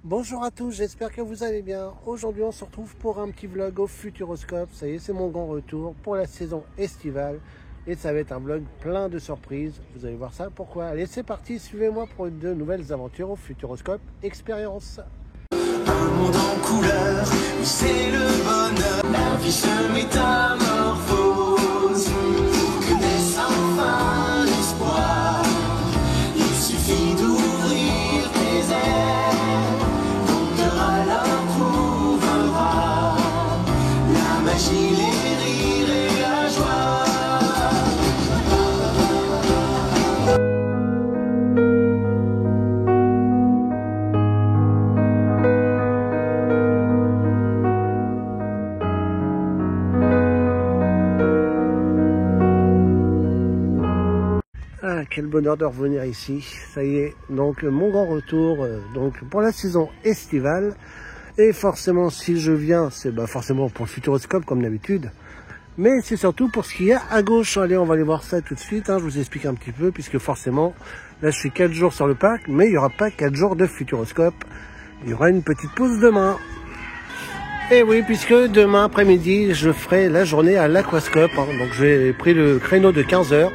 Bonjour à tous, j'espère que vous allez bien. Aujourd'hui on se retrouve pour un petit vlog au Futuroscope. Ça y est, c'est mon grand retour pour la saison estivale. Et ça va être un vlog plein de surprises. Vous allez voir ça, pourquoi. Allez, c'est parti, suivez-moi pour de nouvelles aventures au Futuroscope Expérience. Un monde en couleur, où c'est le bonheur. La vie se métamorphose, que naisse enfin l'espoir. Il suffit d'ouvrir tes ailes, ton cœur alors trouvera la magie, les rires et la joie. Ah, quel bonheur de revenir ici. Ça y est, donc mon grand retour donc pour la saison estivale. Et forcément, si je viens, c'est forcément pour le Futuroscope comme d'habitude. Mais c'est surtout pour ce qu'il y a à gauche. Allez, on va aller voir ça tout de suite. Je vous explique un petit peu, puisque forcément, là je suis 4 jours sur le parc, mais il n'y aura pas 4 jours de Futuroscope. Il y aura une petite pause demain. Et oui, puisque demain après-midi, je ferai la journée à l'Aquascope. Donc j'ai pris le créneau de 15 h.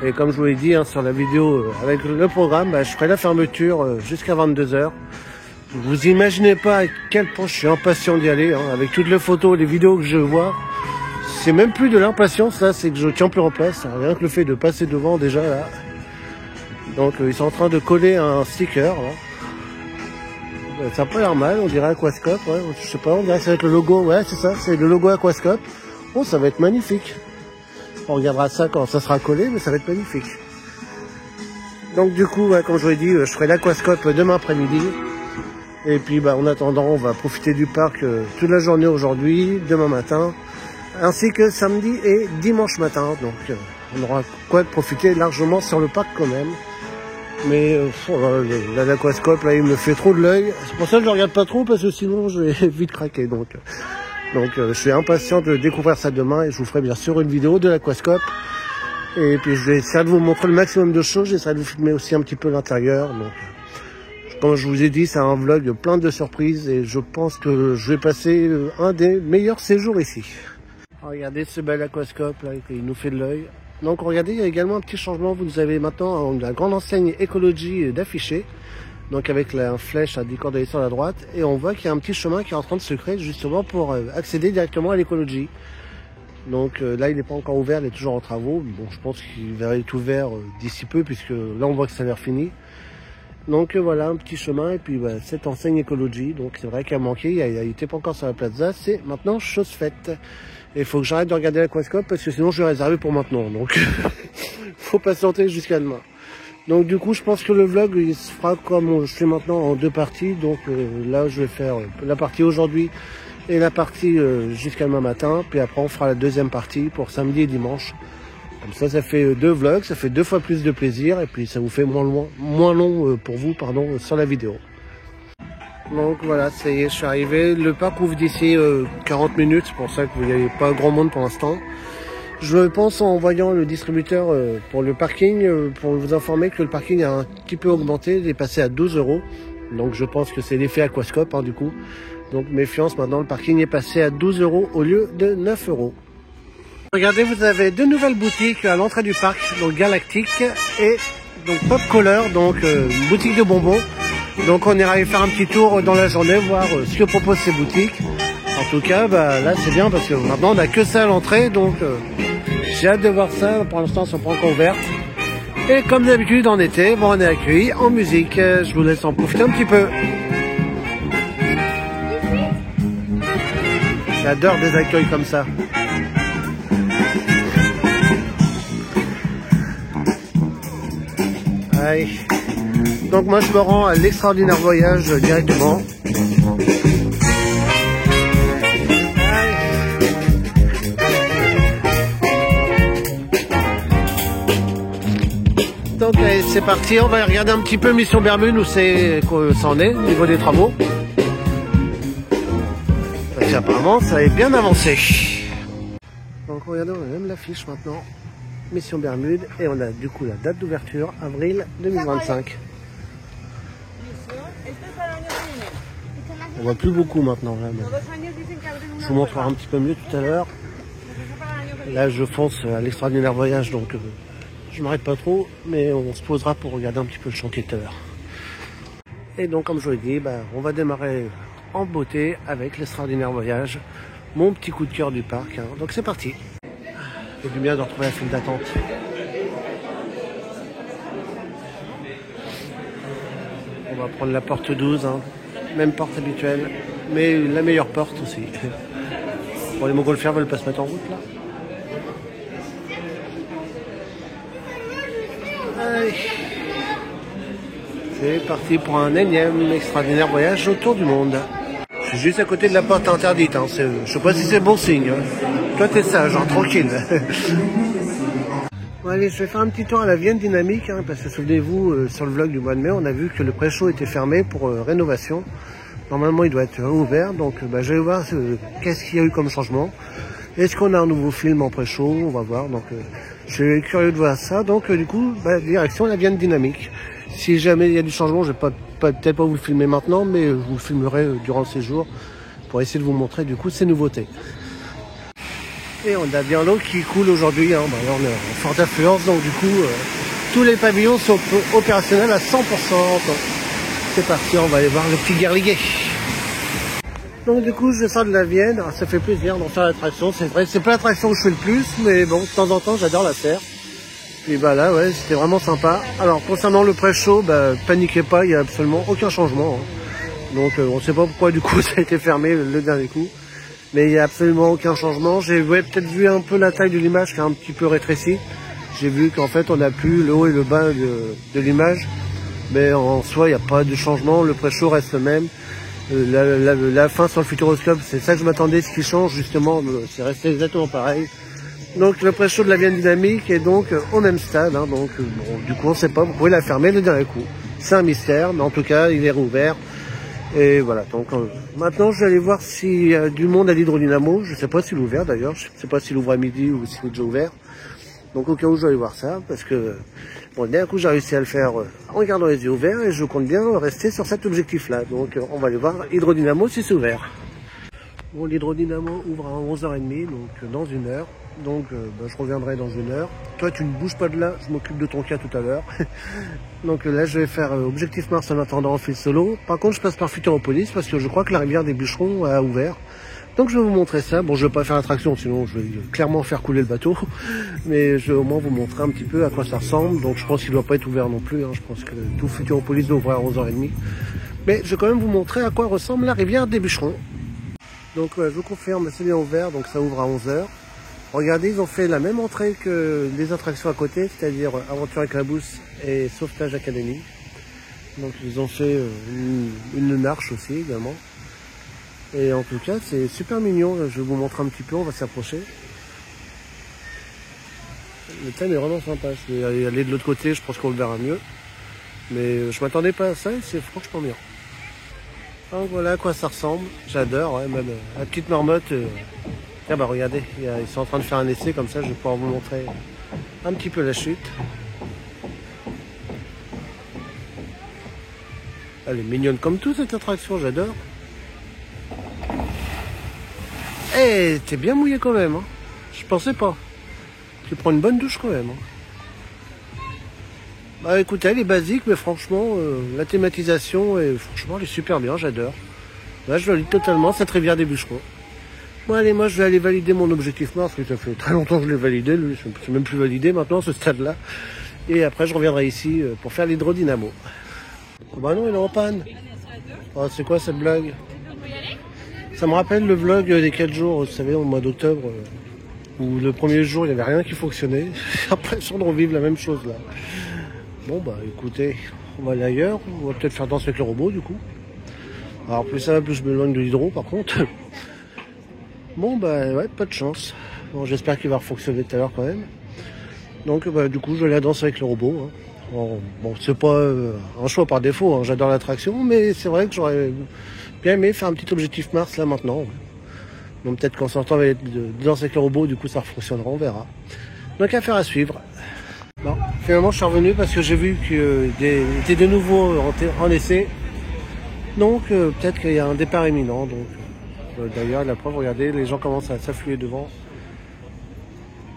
Et comme je vous l'ai dit sur la vidéo avec le programme, je ferai la fermeture jusqu'à 22 h. Vous imaginez pas à quel point je suis impatient d'y aller, avec toutes les photos, les vidéos que je vois. C'est même plus de l'impatience, là, c'est que je tiens plus en place. Rien que le fait de passer devant déjà là. Donc ils sont en train de coller un sticker. Là. Ça n'a pas l'air mal, on dirait Aquascope. Ouais. Je sais pas, on dirait que ça va être le logo. Ouais, c'est ça, c'est le logo Aquascope. Oh, ça va être magnifique. On regardera ça quand ça sera collé, mais ça va être magnifique. Donc du coup, comme je vous l'ai dit, je ferai l'Aquascope demain après-midi. Et puis en attendant, on va profiter du parc toute la journée aujourd'hui, demain matin, ainsi que samedi et dimanche matin. Donc on aura quoi de profiter largement sur le parc quand même. Mais l'Aquascope, là, il me fait trop de l'œil. C'est pour ça que je ne regarde pas trop, parce que sinon je vais vite craquer. Donc je suis impatient de découvrir ça demain et je vous ferai bien sûr une vidéo de l'Aquascope. Et puis je vais essayer de vous montrer le maximum de choses. J'essaierai de vous filmer aussi un petit peu l'intérieur. Donc, comme je vous ai dit, c'est un vlog plein de surprises et je pense que je vais passer un des meilleurs séjours ici. Regardez ce bel Aquascope là, il nous fait de l'œil. Donc regardez, il y a également un petit changement. Vous avez maintenant la grande enseigne Écologie d'afficher. Donc avec la flèche à 10 coordonnées sur la droite. Et on voit qu'il y a un petit chemin qui est en train de se créer justement pour accéder directement à l'écologie. Donc là il n'est pas encore ouvert, il est toujours en travaux. Bon, je pense qu'il va être ouvert d'ici peu puisque là on voit que ça a l'air fini. Donc voilà un petit chemin et puis cette enseigne Écologie. Donc c'est vrai qu'il a manqué, il n'était pas encore sur la plaza, c'est maintenant chose faite. Et il faut que j'arrête de regarder l'Aquascope parce que sinon je vais réserver pour maintenant. Donc faut patienter jusqu'à demain. Donc du coup je pense que le vlog il se fera comme je fais maintenant en deux parties. Donc là je vais faire la partie aujourd'hui et la partie jusqu'à demain matin. Puis après on fera la deuxième partie pour samedi et dimanche. Comme ça fait deux vlogs, ça fait 2 fois plus de plaisir. Et puis ça vous fait moins long pour vous sur la vidéo. Donc voilà, ça y est, je suis arrivé. Le parc ouvre d'ici 40 minutes, c'est pour ça qu'il n'y avait pas grand monde pour l'instant. Je pense en voyant le distributeur pour le parking, pour vous informer que le parking a un petit peu augmenté, il est passé à 12 €. Donc je pense que c'est l'effet Aquascope du coup. Donc méfiance, maintenant le parking est passé à 12 € au lieu de 9 €. Regardez, vous avez 2 nouvelles boutiques à l'entrée du parc, donc Galactique et donc Pop Color, donc une boutique de bonbons. Donc on ira aller faire un petit tour dans la journée, voir ce que proposent ces boutiques. En tout cas, là c'est bien parce que maintenant on n'a que ça à l'entrée, donc j'ai hâte de voir ça. Pour l'instant, elles sont pas encore ouvertes. Et comme d'habitude en été, on est accueillis en musique. Je vous laisse en profiter un petit peu. J'adore des accueils comme ça. Allez. Donc moi je me rends à l'extraordinaire voyage directement. Donc allez, c'est parti, on va regarder un petit peu Mission Bermude où ça en est au niveau des travaux. Parce qu'apparemment ça est bien avancé. Donc regardez, on a même l'affiche maintenant. Mission Bermude et on a du coup la date d'ouverture avril 2025. Esto es para el año que viene. On voit plus beaucoup maintenant là, mais je vous montrerai un petit peu mieux tout à l'heure. Là je fonce à l'extraordinaire voyage, donc je m'arrête pas trop, mais on se posera pour regarder un petit peu le chantier tout à l'heure. Et donc comme je vous l'ai dit, on va démarrer en beauté avec l'extraordinaire voyage, mon petit coup de cœur du parc, hein. Donc c'est parti. C'est du bien de retrouver la file d'attente. On va prendre la porte 12, hein. Même porte habituelle, mais la meilleure porte aussi. Bon, les montgolfières veulent pas se mettre en route là. Allez. C'est parti pour un énième extraordinaire voyage autour du monde. Je suis juste à côté de la porte interdite, hein. Je sais pas si c'est bon signe. Hein. Toi t'es sage, hein, tranquille. Bon, allez, je vais faire un petit tour à la Vienne Dynamique, hein, parce que souvenez-vous, sur le vlog du mois de mai, on a vu que le pré-show était fermé pour rénovation. Normalement, il doit être ouvert, donc je vais voir qu'est-ce qu'il y a eu comme changement. Est-ce qu'on a un nouveau film en pré-show? On va voir, donc je suis curieux de voir ça. Donc du coup, direction la Vienne Dynamique. Si jamais il y a du changement, je vais peut-être pas vous le filmer maintenant, mais je vous le filmerai durant le séjour pour essayer de vous montrer du coup ces nouveautés. Et on a bien l'eau qui coule aujourd'hui, hein. Là on est en forte affluence, donc du coup tous les pavillons sont opérationnels à 100%. C'est parti, on va aller voir le petit guerliguet. Donc du coup je sors de la Vienne, alors, ça fait plaisir d'en faire l'attraction, c'est vrai, c'est pas l'attraction que je fais le plus, mais bon, de temps en temps j'adore la faire. Et là ouais, c'était vraiment sympa. Alors concernant le pré-show, paniquez pas, il n'y a absolument aucun changement, hein. Donc on sait pas pourquoi du coup ça a été fermé le dernier coup. Mais il n'y a absolument aucun changement. J'ai peut-être vu un peu la taille de l'image qui a un petit peu rétréci. J'ai vu qu'en fait on n'a plus le haut et le bas de l'image. Mais en soi il n'y a pas de changement, le pré-show reste le même. La fin sur le Futuroscope, c'est ça que je m'attendais, ce qui change justement, c'est resté exactement pareil. Donc le pré-show de la Vienne Dynamique est donc au même stade, hein, donc bon, du coup on ne sait pas, vous pouvez la fermer le dernier coup. C'est un mystère, mais en tout cas il est rouvert. Et voilà, donc maintenant je vais aller voir s'il y a du monde à l'hydrodynamo. Je ne sais pas s'il est ouvert d'ailleurs, je ne sais pas s'il ouvre à midi ou s'il est déjà ouvert. Donc au cas où je vais aller voir ça, parce que bon, d'un coup j'ai réussi à le faire en gardant les yeux ouverts et je compte bien rester sur cet objectif-là. Donc on va aller voir l'hydrodynamo si c'est ouvert. Bon, l'hydrodynamo ouvre à 11h30, donc dans une heure. Donc je reviendrai dans une heure. Toi tu ne bouges pas de là, je m'occupe de ton cas tout à l'heure. Donc là je vais faire Objectif Mars en attendant en fil solo. Par contre je passe par Futuropolis parce que je crois que la rivière des bûcherons a ouvert. Donc je vais vous montrer ça. Bon, je vais pas faire l'attraction, sinon je vais clairement faire couler le bateau. Mais je vais au moins vous montrer un petit peu à quoi ça ressemble. Donc je pense qu'il ne doit pas être ouvert non plus, hein. Je pense que tout Futuropolis doit ouvrir à 11h30. Mais je vais quand même vous montrer à quoi ressemble la rivière des bûcherons. Donc je vous confirme, c'est bien ouvert, donc ça ouvre à 11h. Regardez, ils ont fait la même entrée que les attractions à côté, c'est-à-dire Aventure Éclabousse et Sauvetage Academy. Donc ils ont fait une marche aussi également. Et en tout cas, c'est super mignon. Je vais vous montrer un petit peu, on va s'approcher. Le thème est vraiment sympa. Je vais aller de l'autre côté, je pense qu'on le verra mieux. Mais je m'attendais pas à ça et c'est franchement bien. Donc voilà à quoi ça ressemble. J'adore, ouais, même la petite marmotte. Tiens, regardez, ils sont en train de faire un essai, comme ça je vais pouvoir vous montrer un petit peu la chute. Elle est mignonne comme tout cette attraction, j'adore. Eh, t'es bien mouillé quand même, hein. Je pensais pas. Tu prends une bonne douche quand même, hein. Écoutez, elle est basique, mais franchement, la thématisation, franchement, elle est super bien, j'adore. Là, je valide totalement cette rivière des bûcherons. Bon allez, moi je vais aller valider mon objectif Mars, parce que ça fait très longtemps que je l'ai validé, lui, c'est même plus validé maintenant à ce stade-là. Et après je reviendrai ici pour faire l'hydrodynamo. Bah non, il est en panne. Oh, c'est quoi cette blague? Ça me rappelle le vlog des 4 jours, vous savez, au mois d'octobre, où le premier jour il n'y avait rien qui fonctionnait. Après je de revivre la même chose là. Bon écoutez, on va aller ailleurs, on va peut-être faire danser avec le robot du coup. Alors plus ça va, plus je m'éloigne de l'hydro par contre. Bon ouais, pas de chance. Bon, j'espère qu'il va fonctionner tout à l'heure quand même. Donc du coup je vais aller à danser avec le robot, hein. Bon, c'est pas un choix par défaut, hein. J'adore l'attraction, mais c'est vrai que j'aurais bien aimé faire un petit objectif Mars là maintenant. Donc peut-être qu'en sortant de danser avec le robot, du coup ça fonctionnera, on verra. Donc affaire à suivre. Bon, finalement je suis revenu parce que j'ai vu qu'il était de nouveau en essai. Donc peut-être qu'il y a un départ imminent. Donc d'ailleurs, la preuve, regardez, les gens commencent à s'affluer devant.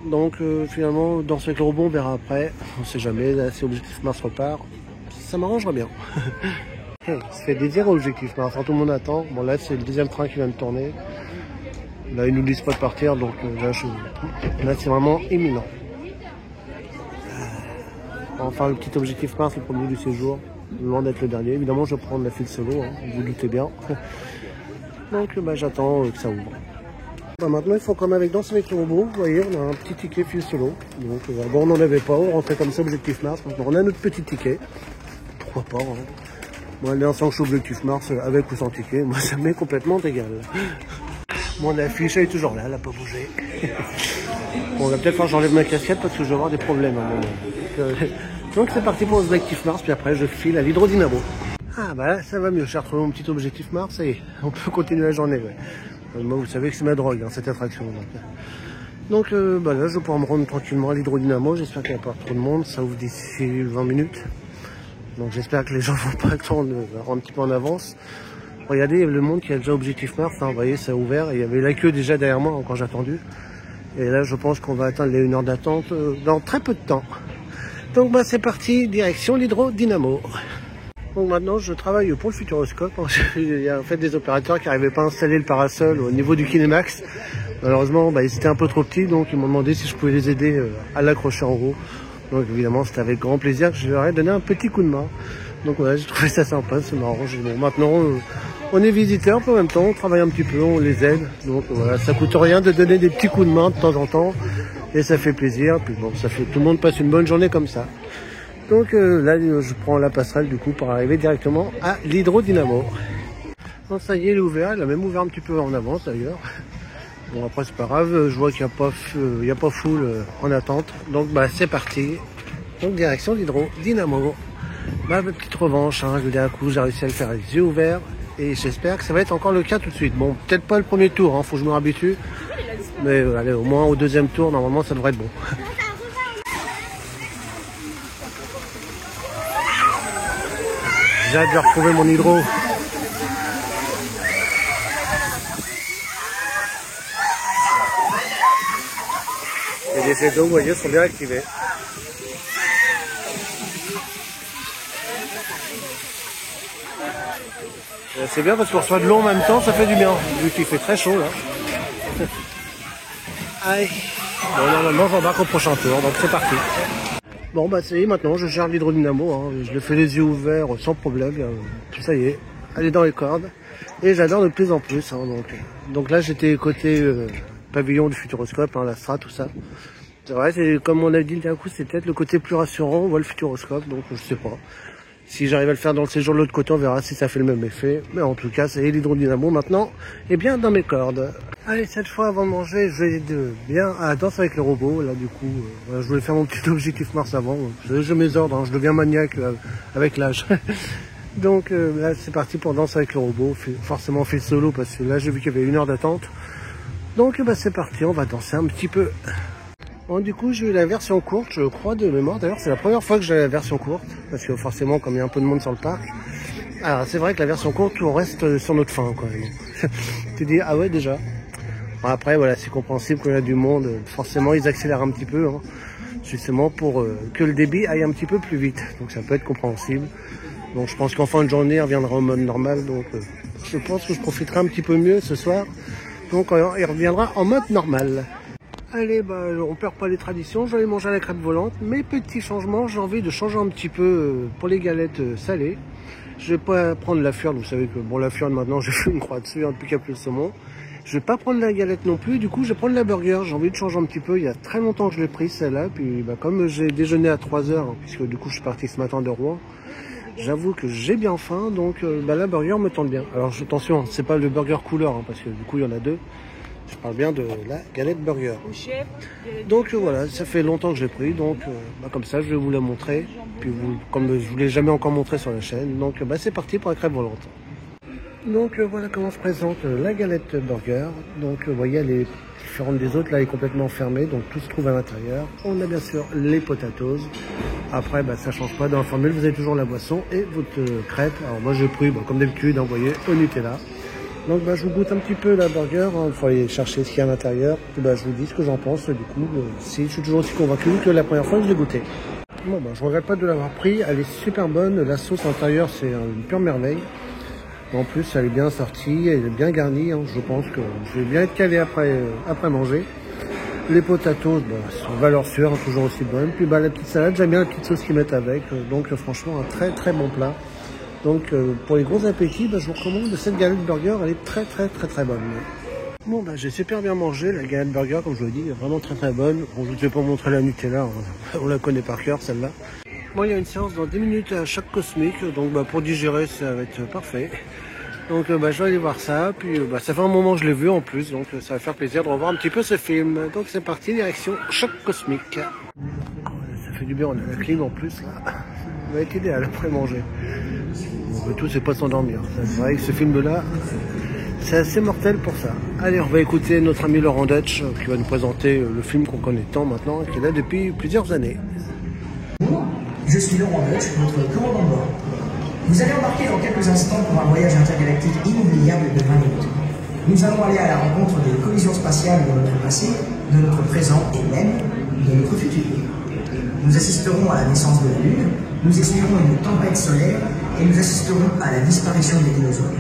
Donc finalement, dans ce robot, on verra après. On sait jamais, là, si Objectif Mars repart, ça m'arrangera bien. Ça fait des dire Objectif Mars, tout le monde attend. Bon là, c'est le deuxième train qui vient de tourner. Là, ils nous disent pas de partir, donc là, c'est vraiment imminent. Enfin, le petit Objectif Mars, le premier du séjour, loin d'être le dernier. Évidemment, je vais prendre la file solo, hein, vous vous doutez bien. Donc j'attends que ça ouvre. Maintenant, il faut comme avec Danse avec le robot, vous voyez, on a un petit ticket fil solo. Donc bon, on n'en avait pas, on rentrait comme ça Objectif Mars. Maintenant, on a notre petit ticket. Pourquoi pas, hein. Moi, l'instant que je suis Objectif Mars, avec ou sans ticket, moi, ça m'est complètement égal. Mon affiche, elle est toujours là, elle n'a pas bougé. Bon, on va peut-être falloir que j'enlève ma casquette parce que je vais avoir des problèmes à un moment. Donc c'est parti pour Objectif Mars, puis après je file à l'Hydrodynamo. Ah bah là, ça va mieux, j'ai retrouvé mon petit Objectif Mars, ça y est, on peut continuer la journée. Ouais. Moi, vous savez que c'est ma drogue, hein, cette attraction. Donc bah là, je vais pouvoir me rendre tranquillement à l'Hydrodynamo, j'espère qu'il n'y a pas trop de monde, ça ouvre d'ici 20 minutes. Donc j'espère que les gens vont pas attendre un petit peu en avance. Regardez le monde qui a déjà Objectif Mars, hein, vous voyez, ça a ouvert, et il y avait la queue déjà derrière moi quand j'ai attendu. Et là, je pense qu'on va atteindre les 1 heure d'attente dans très peu de temps. Donc bah c'est parti, direction l'Hydrodynamo. Donc maintenant je travaille pour le Futuroscope. Il y a en fait des opérateurs qui n'arrivaient pas à installer le parasol au niveau du Kinemax. Malheureusement ils étaient un peu trop petits, donc ils m'ont demandé si je pouvais les aider à l'accrocher en haut. Donc évidemment c'était avec grand plaisir que je leur ai donné un petit coup de main. Donc voilà, j'ai trouvé ça sympa, c'est marrant. Bon, maintenant on est visiteurs, en même temps on travaille un petit peu, on les aide. Donc voilà, ça coûte rien de donner des petits coups de main de temps en temps. Et ça fait plaisir, puis bon, ça fait tout le monde passe une bonne journée comme ça. Donc là, je prends la passerelle du coup pour arriver directement à l'Hydrodynamo. Donc ça y est, il est ouvert, il a même ouvert un petit peu en avance d'ailleurs. Bon après c'est pas grave, je vois qu'il n'y a pas foule en attente. Donc bah c'est parti. Donc direction l'Hydrodynamo. Ma petite revanche, hein, le dernier coup j'ai réussi à le faire avec les yeux ouverts. Et j'espère que ça va être encore le cas tout de suite. Bon, peut-être pas le premier tour, hein, faut que je me réhabitue. Mais allez, au moins au deuxième tour, normalement, ça devrait être bon. J'ai hâte de retrouver mon hydro. Et les jets d'eau, vous voyez, sont bien activés. C'est bien parce qu'on reçoit de l'eau en même temps, ça fait du bien. Vu qu'il fait très chaud là. Allez. Bon, normalement j'embarque au prochain tour, donc c'est parti. Bon bah ça y est, maintenant je gère l'Hydrodynamo, hein. Je le fais les yeux ouverts sans problème. Ça y est, elle est dans les cordes. Et j'adore de plus en plus. Hein, donc là j'étais côté pavillon du Futuroscope, hein, l'Astra, tout ça. C'est vrai, c'est comme on a dit d'un coup, c'est peut-être le côté plus rassurant, on voit le Futuroscope, donc je sais pas. Si j'arrive à le faire dans le séjour de l'autre côté, on verra si ça fait le même effet. Mais en tout cas, ça y est, l'Hydrodynamo maintenant est bien dans mes cordes. Allez, cette fois, avant de manger, je vais bien à Danse avec le robot. Là, du coup, je voulais faire mon petit Objectif Mars avant. J'ai mes ordres, hein, je deviens maniaque avec l'âge. Donc là, c'est parti pour Danse avec le robot. Forcément, on fait le solo parce que là, j'ai vu qu'il y avait 1 heure d'attente. Donc, bah, c'est parti, on va danser un petit peu. Bon, du coup, j'ai eu la version courte, je crois, de mémoire. D'ailleurs, c'est la première fois que j'ai la version courte, parce que forcément, comme il y a un peu de monde sur le parc. Alors, c'est vrai que la version courte, on reste sur notre faim, quoi. Tu dis, ah ouais, déjà. Bon, après, voilà, c'est compréhensible quand il y a du monde. Forcément, ils accélèrent un petit peu, hein, justement pour que le débit aille un petit peu plus vite. Donc, ça peut être compréhensible. Donc, je pense qu'en fin de journée, il reviendra en mode normal. Donc, je pense que je profiterai un petit peu mieux ce soir. Donc, il reviendra en mode normal. Allez, bah, on perd pas les traditions, je vais aller manger à la crêpe volante. Mais petit changement, j'ai envie de changer un petit peu pour les galettes salées. Je vais pas prendre la furde, vous savez que bon, la furde maintenant j'ai fait une croix dessus hein, depuis qu'il n'y a plus le saumon. Je vais pas prendre la galette non plus, du coup je vais prendre la burger. J'ai envie de changer un petit peu, il y a très longtemps que je l'ai prise celle-là. Puis bah, comme j'ai déjeuné à 3 h, hein, puisque du coup je suis parti ce matin de Rouen, j'avoue que j'ai bien faim, donc bah, la burger me tente bien. Alors attention, c'est pas le burger couleur, hein, parce que du coup il y en a deux. Je parle bien de la galette burger. Donc voilà, ça fait longtemps que je l'ai pris, donc bah, comme ça je vais vous la montrer. Puis comme je vous l'ai jamais encore montré sur la chaîne, donc bah, c'est parti pour la crêpe volante. Donc voilà comment se présente la galette burger. Donc vous voyez, elle est différente des autres, là elle est complètement fermée, donc tout se trouve à l'intérieur. On a bien sûr les potatoes. Après ça change pas dans la formule, vous avez toujours la boisson et votre crêpe. Alors moi j'ai pris comme d'habitude, envoyé au Nutella. Donc je vous goûte un petit peu la burger, il faut aller chercher ce qu'il y a à l'intérieur. Je vous dis ce que j'en pense, du coup, si je suis toujours aussi convaincu que la première fois que je l'ai goûté. Bon je regrette pas de l'avoir pris, elle est super bonne, la sauce à l'intérieur c'est une pure merveille. En plus elle est bien sortie, elle est bien garnie, je pense que je vais bien être calé après manger. Les potatoes, sont valeur sûre, toujours aussi bonnes. Puis la petite salade, j'aime bien la petite sauce qu'ils mettent avec, donc franchement un très très bon plat. Donc pour les gros appétits, je vous recommande cette galette burger, elle est très bonne. Bon j'ai super bien mangé la galette burger, comme je vous l'ai dit, vraiment très bonne. Bon, je ne vais pas vous montrer la Nutella, on la connaît par cœur celle-là. Bon, il y a une séance dans 10 minutes à chaque cosmique, donc pour digérer ça va être parfait. Donc je vais aller voir ça, puis ça fait un moment que je l'ai vu en plus, donc ça va faire plaisir de revoir un petit peu ce film. Donc c'est parti, direction Choc Cosmique. Ça fait du bien, on a la clim en plus là, ça va être idéal après manger. Le tout c'est pas s'endormir, c'est vrai que ce film là, c'est assez mortel pour ça. Allez, on va écouter notre ami Laurent Dutch qui va nous présenter le film qu'on connaît tant maintenant, qui est là depuis plusieurs années. Je suis Laurent Dutch, votre commandant de bord. Vous allez embarquer dans quelques instants pour un voyage intergalactique inoubliable de 20 minutes. Nous allons aller à la rencontre des collisions spatiales de notre passé, de notre présent et même de notre futur. Nous assisterons à la naissance de la Lune, nous essuierons une tempête solaire et nous assisterons à la disparition des dinosaures.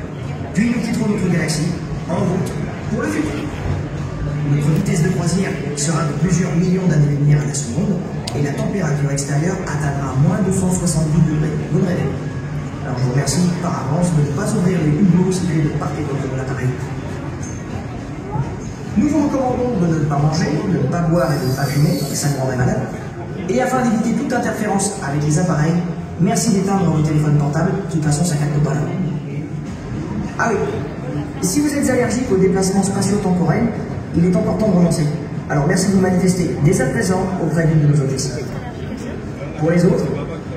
Puis nous quitterons notre galaxie en route pour le futur. Notre vitesse de croisière sera de plusieurs millions d'années-lumière à la seconde et la température extérieure atteindra moins 270 degrés. Vous le rêvez. Alors je vous remercie par avance de ne pas ouvrir les hublots situés de part et d'autre de l'appareil. Nous vous recommandons de ne pas manger, de ne pas boire et de ne pas fumer, ça nous rendrait malade. Et afin d'éviter toute interférence avec les appareils, merci d'éteindre vos téléphones portables, de toute façon ça capte pas là. Ah oui, si vous êtes allergique aux déplacements spatio-temporels, il est important de renoncer. Alors merci de vous manifester dès à présent auprès d'une de nos hôtesses. Pour les autres,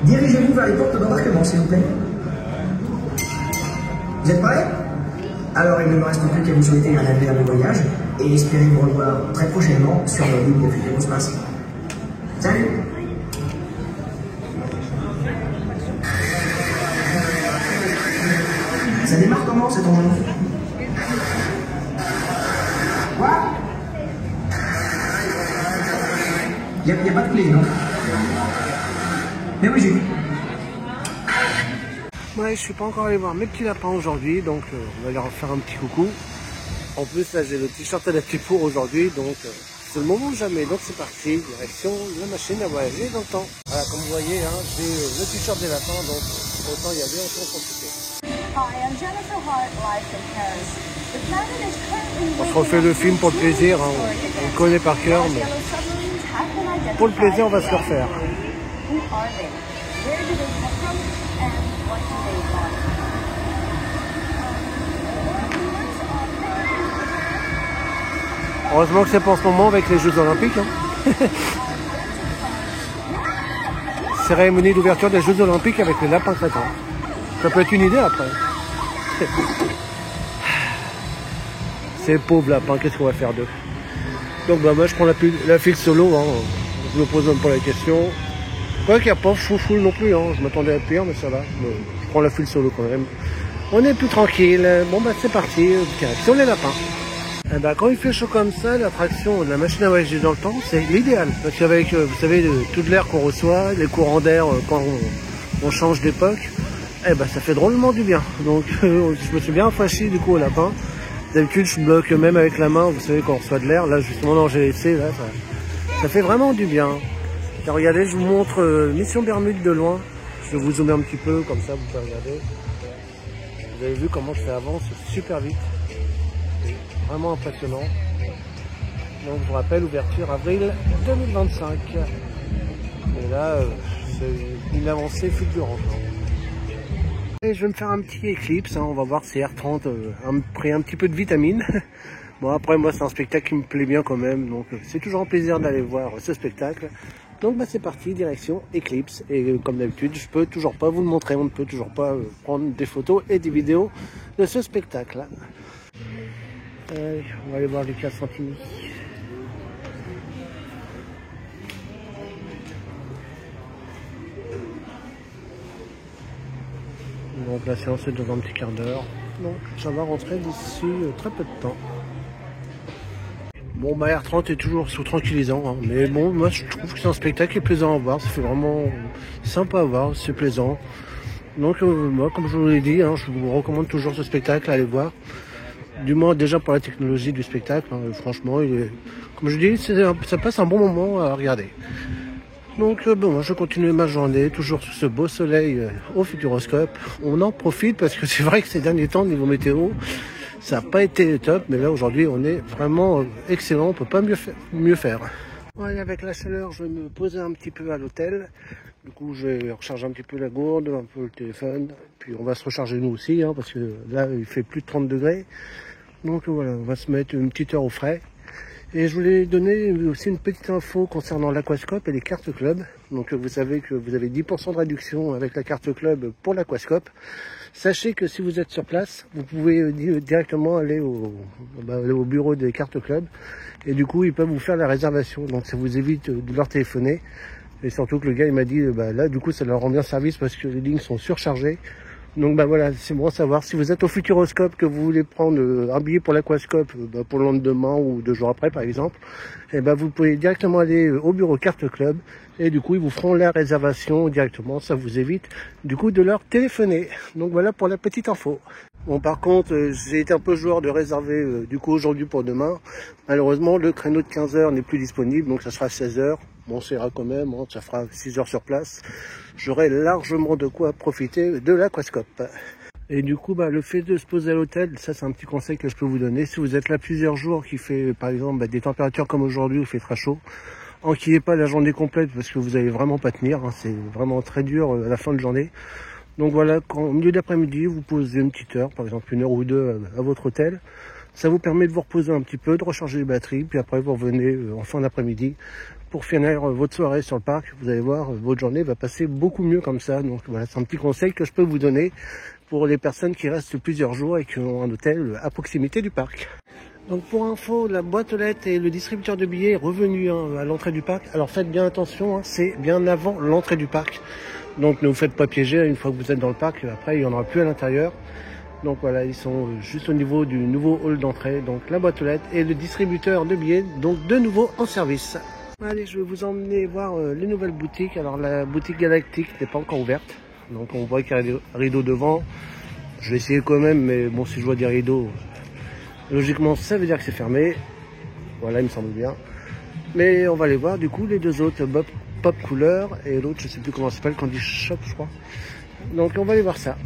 dirigez-vous vers les portes d'embarquement s'il vous plaît. Vous êtes prêts? Alors il ne me reste plus qu'à vous souhaiter un agréable voyage et espérer vous revoir très prochainement sur nos lignes de futurospace. Salut! Ça démarre comment cet engin? Quoi? Il n'y a pas de clé, non? Mais oui, j'ai vu. Ouais, je suis pas encore allé voir mes petits lapins aujourd'hui, donc on va leur faire un petit coucou. En plus, là, j'ai le t-shirt adapté pour aujourd'hui, donc c'est le moment ou jamais. Donc c'est parti, direction la machine à voyager dans le temps. Voilà, comme vous voyez, j'ai le t-shirt des lapins, donc autant y aller, autant profiter. On se refait le film pour le plaisir, on le connaît par cœur, mais pour le plaisir, on va se le refaire. Heureusement que c'est pas en ce moment avec les Jeux Olympiques. Cérémonie d'ouverture des Jeux Olympiques avec les lapins crétins. Ça peut être une idée après. C'est pauvre lapin, qu'est-ce qu'on va faire d'eux? Donc moi je prends la file solo, je me pose même pas la question. Quoi qu'il n'y a pas fou non plus, je m'attendais à pire mais ça va. Je prends la file solo quand même. On est plus tranquille. Bon c'est parti, direction les lapins. Quand il fait chaud comme ça, l'attraction de la machine à voyager dans le temps, c'est l'idéal. Parce qu'avec, vous savez, toute l'air qu'on reçoit, les courants d'air quand on change d'époque, ça fait drôlement du bien. Donc je me suis bien fâché du coup au lapin. D'habitude je bloque même avec la main, vous savez, quand on reçoit de l'air. Là justement dans GLC, là, ça fait vraiment du bien. Et regardez, je vous montre Mission Bermude de loin. Je vais vous zoomer un petit peu, comme ça vous pouvez regarder. Vous avez vu comment ça avance super vite. Vraiment impressionnant. Donc je vous rappelle, ouverture avril 2025. Et là, c'est une avancée fulgurante. Et je vais me faire un petit éclipse, on va voir si R30 pris un petit peu de vitamine. Bon après moi c'est un spectacle qui me plaît bien quand même, donc c'est toujours un plaisir d'aller voir ce spectacle. Donc bah c'est parti, direction Eclipse. Et comme d'habitude, je peux toujours pas vous le montrer, on ne peut toujours pas prendre des photos et des vidéos de ce spectacle. On va aller voir Lucas Santini. Donc la séance est dans un petit quart d'heure. Donc ça va rentrer d'ici très peu de temps. Bon bah R30 est toujours sous tranquillisant, hein, mais bon moi je trouve que c'est un spectacle qui est plaisant à voir, ça fait vraiment sympa à voir, c'est plaisant. Donc moi comme je vous l'ai dit, hein, je vous recommande toujours ce spectacle à aller voir. Du moins déjà pour la technologie du spectacle, hein, franchement il est, comme je dis, ça passe un bon moment à regarder. Donc bon, je continue ma journée, toujours sous ce beau soleil au Futuroscope. On en profite parce que c'est vrai que ces derniers temps, niveau météo, ça n'a pas été top, mais là aujourd'hui on est vraiment excellent, on peut pas mieux faire. Ouais, avec la chaleur, je vais me poser un petit peu à l'hôtel. Du coup, je vais recharger un petit peu la gourde, un peu le téléphone. Puis on va se recharger nous aussi, hein, parce que là il fait plus de 30 degrés. Donc voilà, on va se mettre une petite heure au frais. Et je voulais donner aussi une petite info concernant l'Aquascope et les cartes club. Donc vous savez que vous avez 10% de réduction avec la carte club pour l'Aquascope. Sachez que si vous êtes sur place, vous pouvez directement aller au bureau des cartes club. Et du coup, ils peuvent vous faire la réservation. Donc ça vous évite de leur téléphoner. Et surtout que le gars, il m'a dit, là, du coup, ça leur rend bien service parce que les lignes sont surchargées. Donc voilà, c'est bon à savoir. Si vous êtes au Futuroscope, que vous voulez prendre un billet pour l'Aquascope pour le lendemain ou 2 jours après par exemple, et vous pouvez directement aller au bureau Carte Club et du coup ils vous feront la réservation directement. Ça vous évite du coup de leur téléphoner. Donc voilà pour la petite info. Bon par contre, j'ai été un peu joueur de réserver du coup aujourd'hui pour demain. Malheureusement le créneau de 15 h n'est plus disponible, donc ça sera 16 h. Bon, ça ira quand même, hein, ça fera 6 heures sur place. J'aurai largement de quoi profiter de l'Aquascope. Et du coup, le fait de se poser à l'hôtel, ça c'est un petit conseil que je peux vous donner. Si vous êtes là plusieurs jours, qui fait par exemple des températures comme aujourd'hui où il fait très chaud, enquillez pas la journée complète parce que vous allez vraiment pas tenir. Hein, c'est vraiment très dur à la fin de journée. Donc voilà, au milieu d'après-midi, vous posez une petite heure, par exemple 1 heure ou 2 à votre hôtel. Ça vous permet de vous reposer un petit peu, de recharger les batteries, puis après vous revenez en fin d'après-midi pour finir votre soirée sur le parc. Vous allez voir, votre journée va passer beaucoup mieux comme ça. Donc voilà, c'est un petit conseil que je peux vous donner pour les personnes qui restent plusieurs jours et qui ont un hôtel à proximité du parc. Donc pour info, la boîte aux lettres et le distributeur de billets est revenu à l'entrée du parc. Alors faites bien attention, hein, c'est bien avant l'entrée du parc. Donc ne vous faites pas piéger une fois que vous êtes dans le parc. Après, il n'y en aura plus à l'intérieur. Donc voilà, ils sont juste au niveau du nouveau hall d'entrée. Donc la boîte aux lettres et le distributeur de billets, donc de nouveau en service. Allez, je vais vous emmener voir les nouvelles boutiques. Alors la boutique Galactique n'est pas encore ouverte. Donc on voit qu'il y a des rideaux devant. Je vais essayer quand même, mais bon, si je vois des rideaux, logiquement ça veut dire que c'est fermé. Voilà, il me semble bien. Mais on va aller voir du coup les deux autres, Pop Couleur et l'autre, je sais plus comment ça s'appelle, Candy Shop je crois. Donc on va aller voir ça.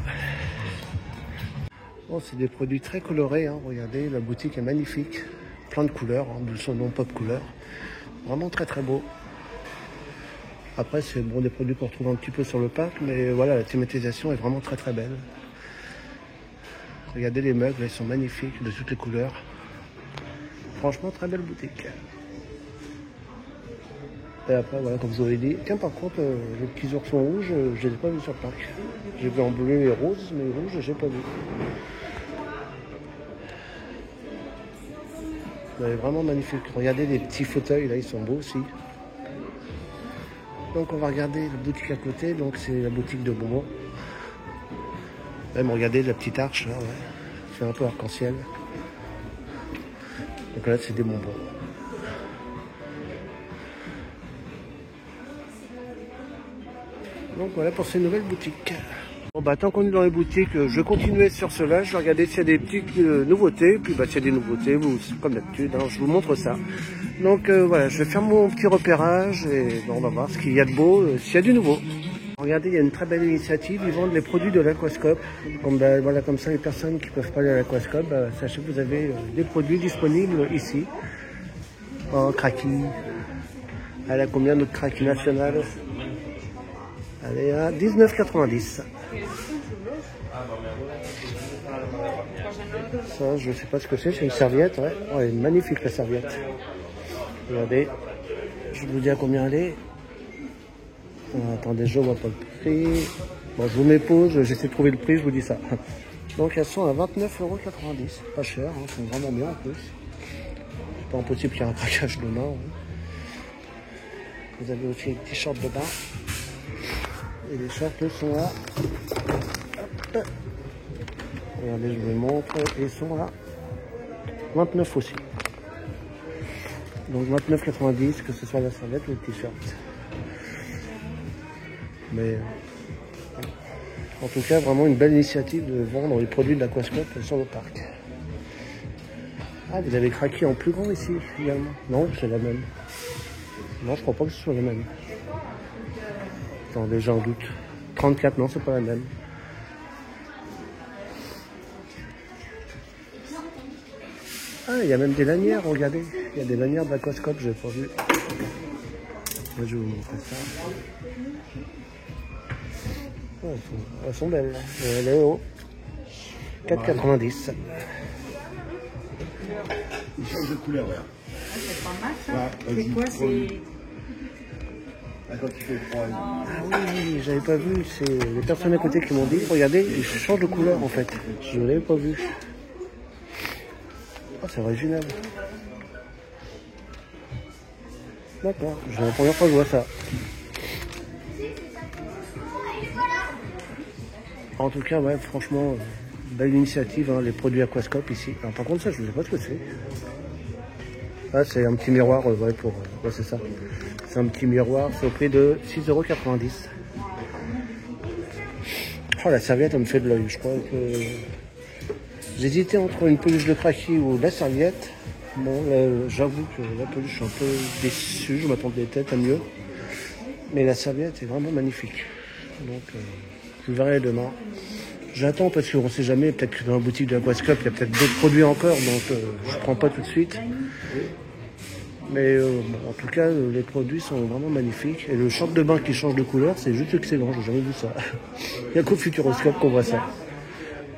Bon, c'est des produits très colorés, hein. Regardez, la boutique est magnifique. Plein de couleurs, hein, de son nom Pop Couleur. Vraiment très très beau. Après, c'est bon, des produits qu'on retrouve un petit peu sur le parc, mais voilà, la thématisation est vraiment très très belle. Regardez les meubles, ils sont magnifiques, de toutes les couleurs. Franchement, très belle boutique. Et après, voilà, comme vous avez dit. Tiens, par contre, les petits oursons rouges, je ne les ai pas vus sur le parc. J'ai vu en bleu et rose, mais rouge, je n'ai pas vu. C'est vraiment magnifique. Regardez les petits fauteuils, là, ils sont beaux aussi. Donc, on va regarder la boutique à côté. Donc, c'est la boutique de bonbons. Même, regardez la petite arche, là, ouais. C'est un peu arc-en-ciel. Donc là, c'est des bonbons. Donc voilà pour ces nouvelles boutiques. Bon tant qu'on est dans les boutiques, je continuais sur cela. Je vais regarder s'il y a des petites nouveautés. Puis s'il y a des nouveautés, comme d'habitude, hein, je vous montre ça. Donc voilà, je vais faire mon petit repérage et on va voir ce qu'il y a de beau, s'il y a du nouveau. Regardez, il y a une très belle initiative. Ils vendent les produits de l'Aquascope. Voilà, comme ça, les personnes qui ne peuvent pas aller à l'Aquascope, sachez que vous avez des produits disponibles ici. En craquis. Elle a combien notre craquis national? Elle est à 19,90. Ça, je ne sais pas ce que c'est une serviette, ouais. Ouais, magnifique la serviette. Regardez, je vous dis à combien elle est. Attendez, je vois pas le prix. Bon, je vous mets pause, j'essaie de trouver le prix, je vous dis ça. Donc elles sont à 29,90 €. Pas cher, hein, elles sont vraiment bien en plus. C'est pas impossible qu'il y ait un craquage de main. Hein. Vous avez aussi les t-shirts de bain. Et les shorts sont là. Hop. Regardez, je vous les montre. Ils sont là. 29 aussi. Donc 29,90 €, que ce soit la serviette ou le t-shirt. Mais en tout cas, vraiment une belle initiative de vendre les produits de l'Aquascope sur le parc. Ah, vous avez craqué en plus grand ici également. Non, c'est la même. Non, je crois pas que ce soit la même. Attendez, j'ai un doute. 34, non, c'est pas la même. Ah, il y a même des lanières, regardez. Il y a des lanières d'Aquascope, je n'ai pas vu. Moi, je vais vous montrer ça. Oh, elles sont belles. Elle est haut. 4,90 €. Ils changent de couleur, ouais. Ah, c'est pas mal ça. Ouais, C'est quoi? C'est. Quand il fait froid. Ah oui, j'avais pas vu. C'est les personnes à côté qui m'ont dit, regardez, ils changent de couleur en fait. Je ne l'avais pas vu. Ah, c'est original. D'accord, c'est la première fois que je vois ça. En tout cas, ouais, franchement, belle initiative, hein, les produits Aquascope ici. Alors, par contre, ça, je ne sais pas ce que c'est. Ah, c'est un petit miroir, ouais, pour. Ouais, c'est ça. C'est un petit miroir, c'est au prix de 6,90 €. Oh, la serviette, elle me fait de l'œil. Je crois que j'hésitais entre une peluche de Cracky ou la serviette. Bon, j'avoue que la peluche, je suis un peu déçu. Je m'attendais peut-être à mieux. Mais la serviette est vraiment magnifique. Donc, je verrai demain. J'attends parce qu'on ne sait jamais. Peut-être que dans la boutique de l'Aquascope, il y a peut-être d'autres produits encore. Donc, je ne prends pas tout de suite. Mais en tout cas, les produits sont vraiment magnifiques. Et le short de bain qui change de couleur, c'est juste excellent. J'ai jamais vu ça. Il n'y a qu'au Futuroscope qu'on voit ça.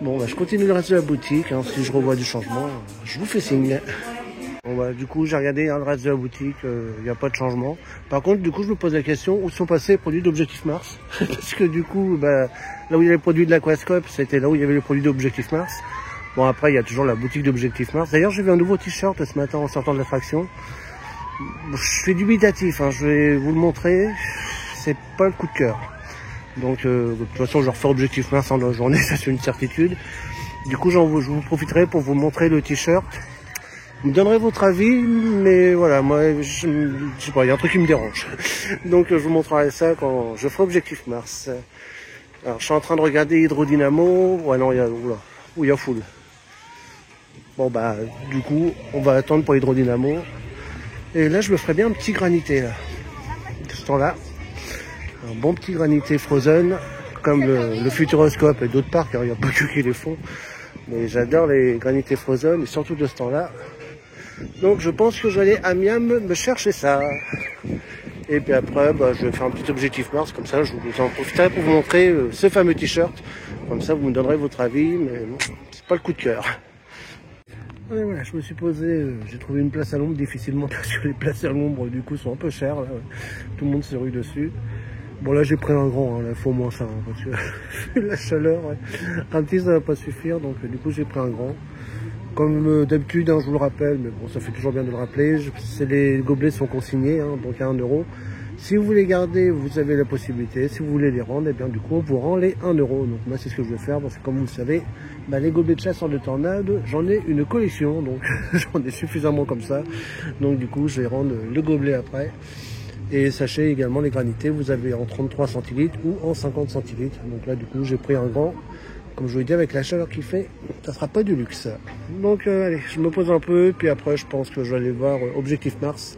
Bon, bah, je continue le reste de la boutique. Hein. Si je revois du changement, je vous fais signe. Bon, bah, du coup, j'ai regardé le reste de la boutique. Il n'y a pas de changement. Par contre, du coup, je me pose la question, où sont passés les produits d'Objectif Mars? Parce que du coup, bah, là où il y avait les produits de l'Aquascope, c'était là où il y avait les produits d'Objectif Mars. Bon, après, il y a toujours la boutique d'Objectif Mars. D'ailleurs, j'ai vu un nouveau t-shirt ce matin en sortant de l'attraction. Je suis dubitatif, hein, je vais vous le montrer, c'est pas le coup de cœur. Donc de toute façon je refais Objectif Mars en la journée, ça c'est une certitude. Du coup je vous profiterai pour vous montrer le t-shirt. Vous me donnerez votre avis, mais voilà, moi je sais pas, il y a un truc qui me dérange. Donc je vous montrerai ça quand je ferai Objectif Mars. Alors je suis en train de regarder Hydrodynamo, ouais non, il y a, oula, où il y a full. Bon bah du coup on va attendre pour Hydrodynamo. Et là, je me ferais bien un petit granité, là. De ce temps-là. Un bon petit granité Frozen, comme le Futuroscope et d'autres parcs. Il n'y a pas que qui les font. Mais j'adore les granités Frozen, et surtout de ce temps-là. Donc, je pense que je vais aller à Miam me chercher ça. Et puis après, bah, je vais faire un petit Objectif Mars. Comme ça, je vous en profiterai pour vous montrer ce fameux t-shirt. Comme ça, vous me donnerez votre avis, mais c'est pas le coup de cœur. Ouais, voilà, je me suis posé, j'ai trouvé une place à l'ombre difficilement parce que les places à l'ombre du coup sont un peu chères, là. Tout le monde s'est rue dessus. Bon là j'ai pris un grand, hein, là il faut au moins ça, hein, parce que la chaleur, ouais. Un petit ça va pas suffire, donc du coup j'ai pris un grand. Comme d'habitude, hein, je vous le rappelle, mais bon ça fait toujours bien de le rappeler, les gobelets sont consignés, hein, donc à 1 €. Si vous voulez garder, vous avez la possibilité. Si vous voulez les rendre, et bien du coup, on vous rend les 1 €. Donc moi, c'est ce que je vais faire, parce que comme vous le savez, bah, les gobelets de chasseurs de tornades, j'en ai une collection, donc j'en ai suffisamment comme ça. Donc du coup, je vais rendre le gobelet après. Et sachez également, les granités, vous avez en 33 centilitres ou en 50 centilitres. Donc là, du coup, j'ai pris un grand. Comme je vous l'ai dit, avec la chaleur qu'il fait, ça sera pas du luxe. Donc allez, je me pose un peu, puis après, je pense que je vais aller voir Objectif Mars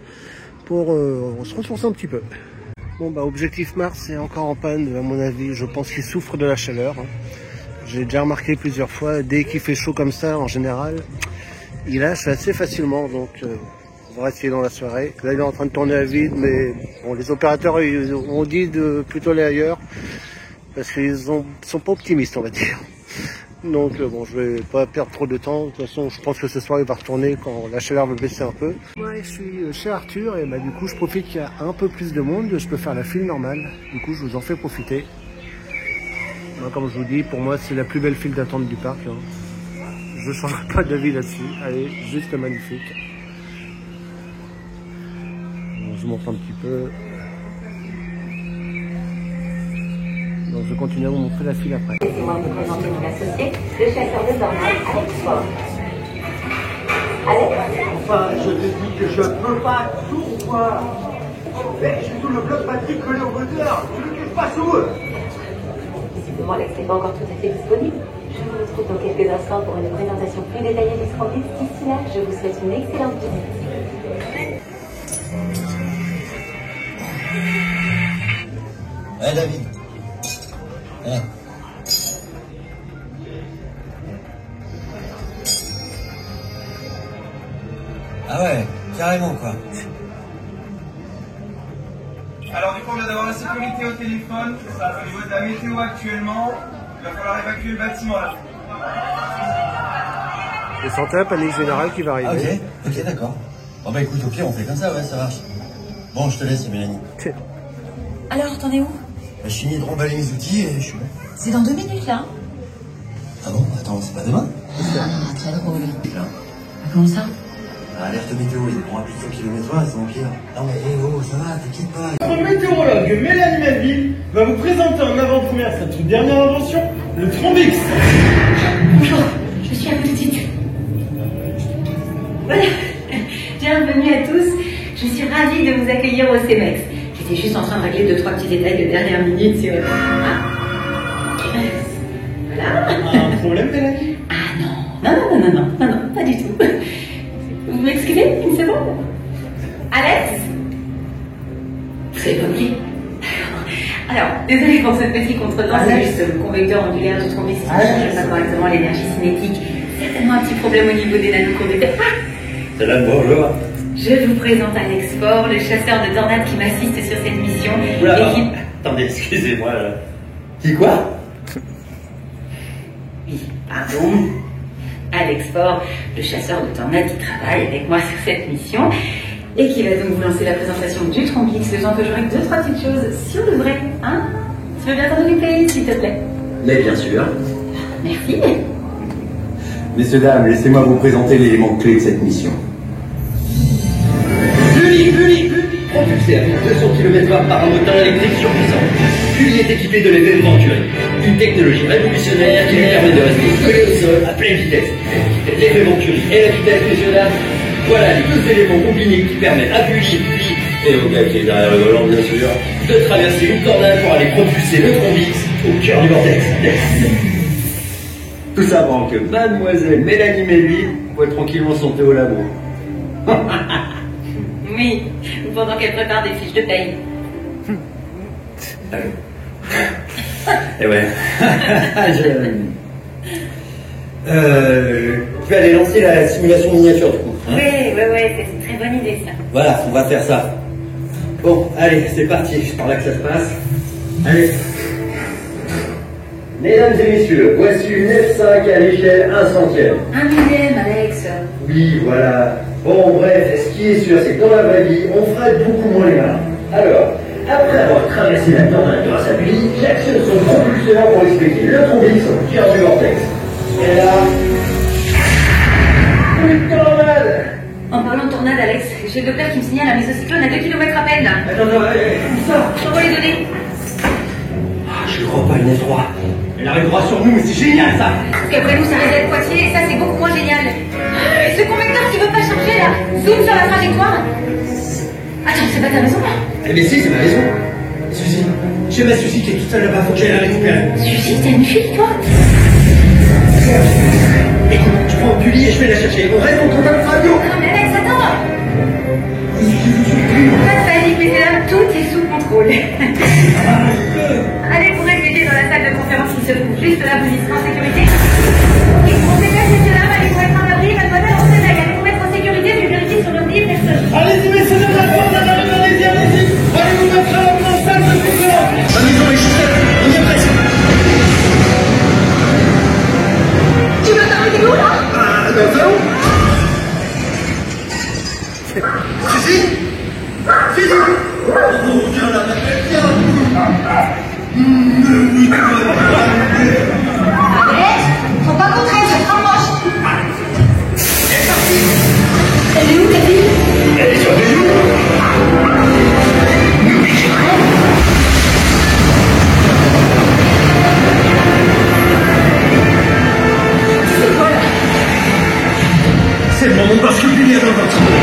pour se ressourcer un petit peu. Bon bah Objectif Mars est encore en panne à mon avis, je pense qu'il souffre de la chaleur. J'ai déjà remarqué plusieurs fois, dès qu'il fait chaud comme ça en général, il lâche assez facilement, donc on va essayer dans la soirée. Là il est en train de tourner à vide, mais bon, les opérateurs ils ont dit de plutôt aller ailleurs, parce qu'ils sont pas optimistes on va dire. Donc bon, je vais pas perdre trop de temps. De toute façon, je pense que ce soir il va retourner quand la chaleur va baisser un peu. Ouais, je suis chez Arthur et bah du coup je profite qu'il y a un peu plus de monde. Je peux faire la file normale. Du coup, je vous en fais profiter. Moi, comme je vous dis, pour moi c'est la plus belle file d'attente du parc. Hein. Je ne changerai pas d'avis là-dessus. Elle est juste magnifique. Bon, je montre un petit peu. Donc je continue à vous montrer la file après. Laissez-moi vous présenter mon associé, le chasseur de tornades, Alex Ford. Alex? Enfin, je te dis que je peux pas tout voir. Mais je suis sous le bloc Patrick collé au moteur. Tu ne touches pas sous. Visiblement, Alex n'est pas encore tout à fait disponible. Je vous retrouve dans quelques instants pour une présentation plus détaillée du Strombic. D'ici là, je vous souhaite une excellente visite. Ouais, David. Ouais. Ah ouais, carrément quoi. Alors du coup on vient d'avoir la sécurité au téléphone, au niveau de la météo actuellement, il va falloir évacuer le bâtiment là. Et santé à panique générale qui va arriver. Ok, d'accord. Bon bah écoute, ok, on fait comme ça, ouais, ça marche. Bon, je te laisse, Mélanie. Alors, t'en es où? Je finis de remballer mes outils et je suis bon. C'est dans 2 minutes, là. Ah bon? Attends, c'est pas demain? Ah, très drôle. Comment ça? Alerte météo, ils vont appliquer au kilomètre-heure, c'est empire. Non mais oh, ça va, t'inquiète pas. Notre météorologue Mélanie Melville va vous présenter en avant-première sa toute dernière invention, le Trombix. Bonjour, je suis à vous tout de suite. Voilà. Bienvenue à tous. Je suis ravie de vous accueillir au CEMEX. J'étais juste en train de régler 2-3 petits détails de dernière minute sur... Voilà. Un problème, Mélanie? Ah non, pas du tout. Vous m'excusez une seconde? Alex? Vous avez pas oublié? Alors, désolé pour ce petit contretemps, c'est juste le convecteur ondulaire du trombis qui ne change pas correctement l'énergie cinétique. Certainement un petit problème au niveau des nanoconducteurs. C'est là, bonjour. Je vous présente Alex Ford, le chasseur de tornades qui m'assiste sur cette mission. Oula, et qui... attendez, excusez-moi là. Qui quoi? Oui, pardon. Alex Ford, le chasseur de tornades qui travaille avec moi sur cette mission et qui va donc vous lancer la présentation du Trombix, le temps que je règle 2-3 petites choses sur le vrai. Hein? Tu veux bien t'en occuper, s'il te plaît? Mais bien sûr. Merci. Messieurs, dames, laissez-moi vous présenter l'élément clé de cette mission. Bully, propulsé avec 200 km/h par un moteur électrique surpuissant. Bully est équipé de l'effet Venturi, une technologie révolutionnaire qui lui permet de rester collé au sol à pleine vitesse. L'effet Venturi et la vitesse, messieurs dames, voilà les deux éléments combinés qui permettent à Bully et au gars qui est derrière le volant, bien sûr, de traverser une tornade pour aller propulser le Trombix au cœur du vortex. Tout ça avant que mademoiselle Mélanie Melville pouvait tranquillement sauter au labo. Oui, pendant qu'elle prépare des fiches de paye. Et ouais. Je vais aller lancer la simulation miniature du coup. Oui, c'est une très bonne idée ça. Voilà, on va faire ça. Bon, allez, c'est parti, c'est par là que ça se passe. Allez. Mesdames et messieurs, voici une F5 à l'échelle 1 centième. 1 millième, Alex. Oui, voilà. Bon, bref, ce qui est sûr, c'est que dans la vraie vie, on fera beaucoup moins les malins. Alors, après avoir traversé la tornade grâce à lui, j'actionne son propulseur pour expliquer le Trombix au cœur du vortex. Et là... une tornade! En parlant de tornade, Alex, j'ai le Doppler qui me signale un mésocyclone à 2 km à peine. Attends, où ça? J'envoie les données. Ah, je crois pas une F3. Elle arrivera sur nous, mais c'est génial ça! Parce qu'après nous, ça risque d'être Poitiers, et ça, c'est beaucoup moins génial. Ce convecteur qui veut pas charger, là, zoom sur la trajectoire. Attends, c'est pas ta maison, là? Eh bien si, c'est ma maison. Suzy, j'ai ma Suzy qui est toute seule là-bas, faut que j'aille la récupérer. Suzy, t'as une fille, toi? Écoute, je prends Bully et je vais la chercher. On reste en contact radio. Non, mais Alex, attends! Pas de panique, messieurs, dames, tout est sous contrôle. Allez, vous répétez dans la salle de conférence qui se trouve juste là, vous y serez en sécurité. Et pour ces gars, messieurs, dames, allez vous mettre en abri, mademoiselle, on se allez vous mettre en sécurité, je vérifie sur l'ordi, personne. Allez-y, messieurs, de la porte, allez-y. Allez vous mettre à la salle de conférence. La maison est juste là, on y est presque. salon? Suzy? Suzy? Oh, viens là, viens. Arrête! Faut pas qu'on traîne, c'est trop moche! Elle est partie. Elle est où ta fille? Elle est sur les genoux. C'est quoi là? C'est le moment de basculer dans le bâtiment.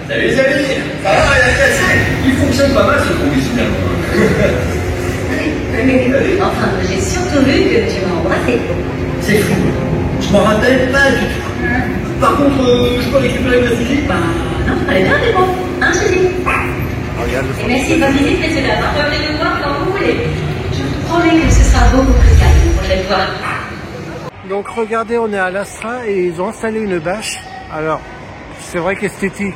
Salut les amis. Ça va, il a cassé. Il fonctionne pas mal ce trou ici finalement. Enfin, j'ai surtout vu que tu m'as embrassé. C'est fou. Je m'en rappelle pas du tout. Par contre, je peux récupérer ma Suzy? Bah non, allez bien, mais bon. Hein, Suzy? Et merci, bonne visite, messieurs dames. Revenez nous voir quand vous voulez. Je vous promets que ce sera beaucoup plus calme la prochaine fois. Donc regardez, on est à l'Astra et ils ont installé une bâche. Alors, c'est vrai qu'esthétique,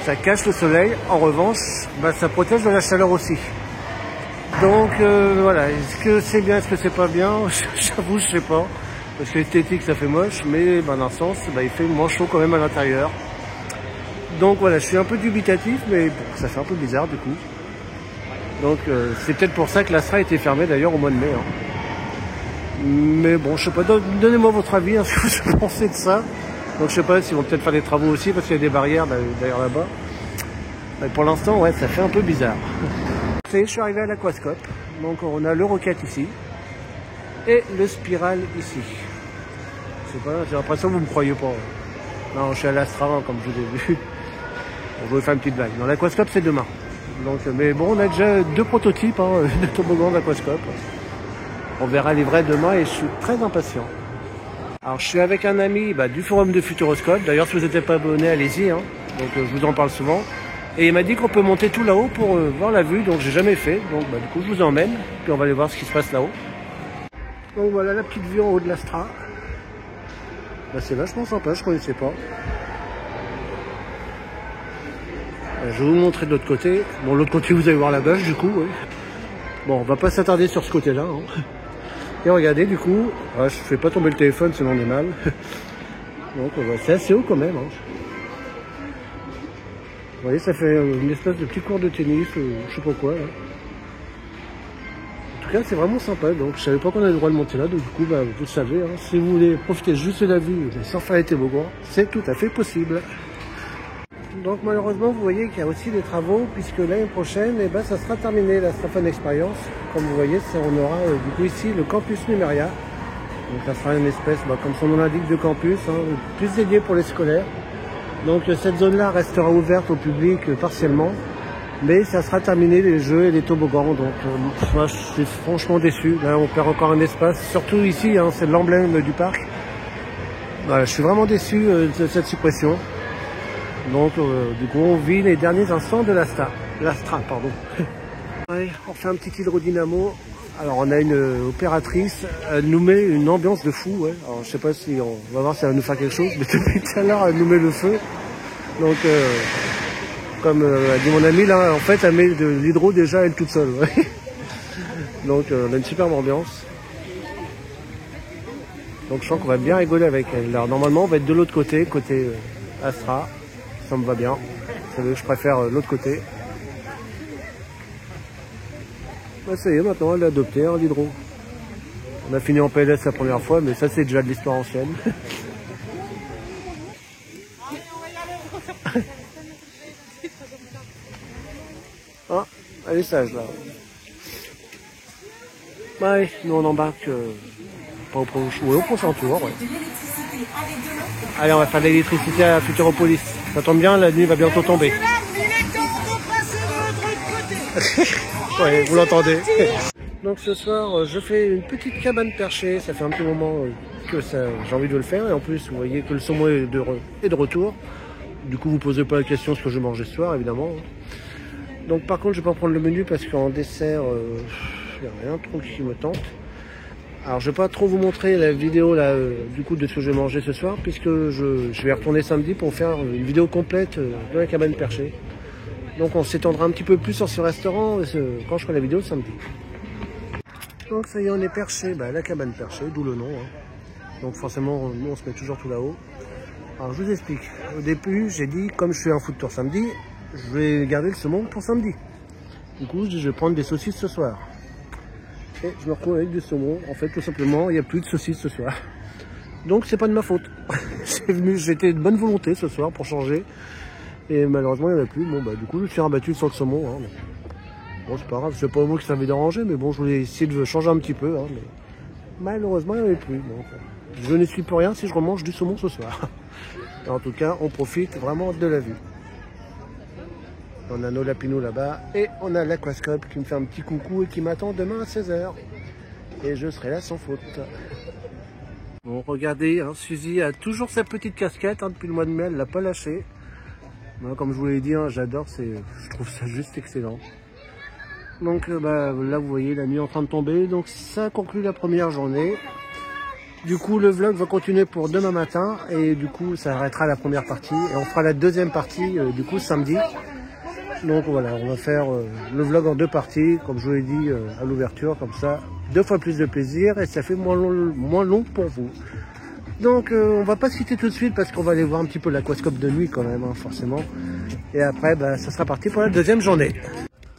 ça cache le soleil. En revanche, bah, ça protège de la chaleur aussi. Donc voilà, est-ce que c'est bien, est-ce que c'est pas bien? J'avoue, je sais pas. Parce que l'esthétique, ça fait moche, mais bah, dans un sens, bah, il fait moins chaud quand même à l'intérieur. Donc voilà, je suis un peu dubitatif, mais bon, ça fait un peu bizarre du coup. Donc c'est peut-être pour ça que l'Astra a été fermée d'ailleurs au mois de mai. Hein. Mais bon, je sais pas, donnez-moi votre avis, hein, ce que vous pensez de ça. Donc je sais pas s'ils vont peut-être faire des travaux aussi, parce qu'il y a des barrières d'ailleurs là-bas. Mais pour l'instant, ouais, ça fait un peu bizarre. Je suis arrivé à l'Aquascope, donc on a le Rocket ici, et le Spiral ici. Je sais pas, j'ai l'impression que vous me croyez pas. Non, je suis à l'Astra, comme je vous ai vu. Je vais vous faire une petite blague. Non, l'Aquascope c'est demain. Donc, mais bon, on a déjà 2 prototypes hein, de toboggan d'Aquascope. On verra les vrais demain et je suis très impatient. Alors je suis avec un ami du forum de Futuroscope. D'ailleurs si vous n'êtes pas abonné, allez-y. Hein. Donc je vous en parle souvent. Et il m'a dit qu'on peut monter tout là-haut pour voir la vue. Donc j'ai jamais fait. Donc du coup je vous emmène. Puis on va aller voir ce qui se passe là-haut. Donc voilà la petite vue en haut de l'Astra. C'est vachement sympa, je ne connaissais pas. Je vais vous montrer de l'autre côté. Bon, l'autre côté vous allez voir la bâche du coup. Oui. Bon, on va pas s'attarder sur ce côté-là. Hein. Et regardez du coup, je fais pas tomber le téléphone sinon on est mal. Donc c'est assez haut quand même. Hein. Vous voyez, ça fait une espèce de petit cours de tennis, je sais pas quoi. Là. En tout cas, c'est vraiment sympa. Donc je savais pas qu'on avait le droit de monter là. Donc du coup, vous le savez, hein, si vous voulez profiter juste de la vue sans faire les toboggans, c'est tout à fait possible. Donc malheureusement, vous voyez qu'il y a aussi des travaux, puisque l'année prochaine, ça sera terminé la Fun Experience. Comme vous voyez, on aura du coup ici le campus Numeria. Donc ça sera une espèce, comme son nom l'indique, de campus, hein, plus dédié pour les scolaires. Donc cette zone-là restera ouverte au public partiellement. Mais ça sera terminé les jeux et les toboggans. Donc moi je suis franchement déçu. Là on perd encore un espace. Surtout ici, hein, c'est l'emblème du parc. Voilà, je suis vraiment déçu de cette suppression. Donc du coup on vit les derniers instants de l'Astra. Pardon. Ouais, on fait un petit hydrodynamo. Alors on a une opératrice, elle nous met une ambiance de fou. Ouais. Alors je sais pas si on va voir si elle va nous faire quelque chose, mais depuis tout à l'heure elle nous met le feu. Donc comme a dit mon ami là, en fait elle met de l'hydro déjà elle toute seule. Ouais. Donc on a une superbe ambiance. Donc je sens qu'on va bien rigoler avec elle. Alors normalement on va être de l'autre côté, Astra. Ça me va bien. Vous savez, je préfère l'autre côté. Bah, ça y est, maintenant elle est adoptée, hein, l'hydro. On a fini en PLS la première fois, mais ça c'est déjà de l'histoire ancienne. Ah, elle est sage là. Ouais, nous on embarque pas au prochain tour. Ouais. Allez, on va faire de l'électricité à Futuropolis. Ça tombe bien, la nuit va bientôt tomber. Ouais, vous l'entendez. Donc ce soir, je fais une petite cabane perchée. Ça fait un petit moment que j'ai envie de le faire. Et en plus, vous voyez que le saumon est de retour. Du coup, vous ne posez pas la question ce que je vais manger ce soir, évidemment. Donc par contre, je vais pas prendre le menu parce qu'en dessert, il n'y a rien trop qui me tente. Alors je vais pas trop vous montrer la vidéo là, du coup de ce que je vais manger ce soir, puisque je vais retourner samedi pour faire une vidéo complète de la cabane perchée. Donc on s'étendra un petit peu plus sur ce restaurant quand je ferai la vidéo samedi. Donc ça y est, on est perché, la cabane perchée, d'où le nom. Hein. Donc forcément, nous on se met toujours tout là-haut. Alors je vous explique. Au début, j'ai dit, comme je fais un food tour samedi, je vais garder le saumon pour samedi. Du coup, je vais prendre des saucisses ce soir. Et je me retrouve avec du saumon. En fait, tout simplement, il n'y a plus de saucisses ce soir. Donc c'est pas de ma faute. J'étais de bonne volonté ce soir pour changer. Et malheureusement, il n'y en a plus. Bon, du coup, je me suis rabattu sur le saumon. Hein. Bon, c'est pas grave, c'est pas moi qui ça m'avait dérangé, mais bon, je voulais essayer de changer un petit peu. Hein, mais malheureusement, il n'y en avait plus. Donc, je ne suis plus rien si je remange du saumon ce soir. Et en tout cas, on profite vraiment de la vue. On a nos lapinous là-bas et on a l'aquascope qui me fait un petit coucou et qui m'attend demain à 16 h. Et je serai là sans faute. Bon, regardez, hein, Suzy a toujours sa petite casquette depuis le mois de mai, elle l'a pas lâchée. Moi, comme je vous l'ai dit, hein, j'adore, je trouve ça juste excellent. Donc là, vous voyez la nuit en train de tomber. Donc ça conclut la première journée. Du coup, le vlog va continuer pour demain matin. Et du coup, ça arrêtera la première partie. Et on fera la deuxième partie, du coup, samedi. Donc voilà, on va faire le vlog en deux parties, comme je vous l'ai dit à l'ouverture. Comme ça, 2 fois plus de plaisir. Et ça fait moins long pour vous. Donc on va pas se quitter tout de suite parce qu'on va aller voir un petit peu l'aquascope de nuit quand même, hein, forcément. Et après, ça sera parti pour la deuxième journée.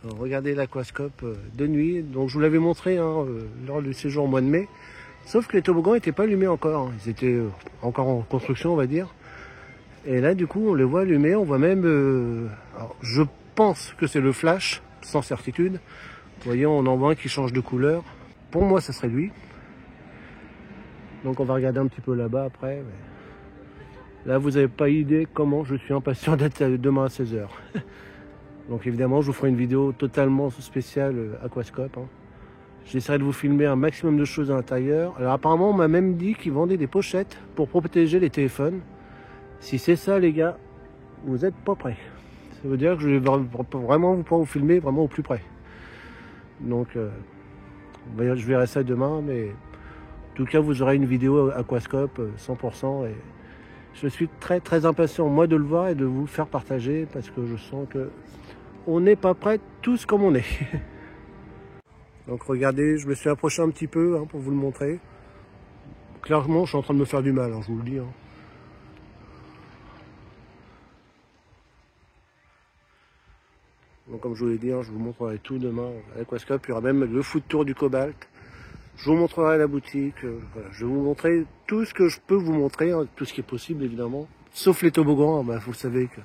Alors, regardez l'aquascope de nuit. Donc je vous l'avais montré hein, lors du séjour au mois de mai. Sauf que les toboggans n'étaient pas allumés encore. Hein. Ils étaient encore en construction, on va dire. Et là, du coup, on les voit allumés. On voit même... alors, je pense que c'est le flash, sans certitude. Vous voyez, on en voit un qui change de couleur. Pour moi, ça serait lui. Donc on va regarder un petit peu là-bas après. Mais... là, vous n'avez pas idée comment je suis impatient d'être demain à 16 h. Donc évidemment, je vous ferai une vidéo totalement spéciale aquascope. Hein. J'essaierai de vous filmer un maximum de choses à l'intérieur. Alors apparemment, on m'a même dit qu'ils vendaient des pochettes pour protéger les téléphones. Si c'est ça, les gars, vous n'êtes pas prêts. Ça veut dire que je vais vraiment pouvoir vous filmer vraiment au plus près. Donc, je verrai ça demain, mais... en tout cas, vous aurez une vidéo aquascope 100% et je suis très très impatient moi de le voir et de vous le faire partager parce que je sens que on n'est pas prêts tous comme on est. Donc regardez, je me suis approché un petit peu hein, pour vous le montrer. Clairement, je suis en train de me faire du mal, hein, je vous le dis. Hein. Donc comme je vous l'ai dit, hein, je vous montrerai tout demain à l'aquascope. Il y aura même le food tour du Cobalt. Je vous montrerai la boutique, voilà. Je vais vous montrer tout ce que je peux vous montrer, hein, tout ce qui est possible évidemment, sauf les toboggans, vous savez que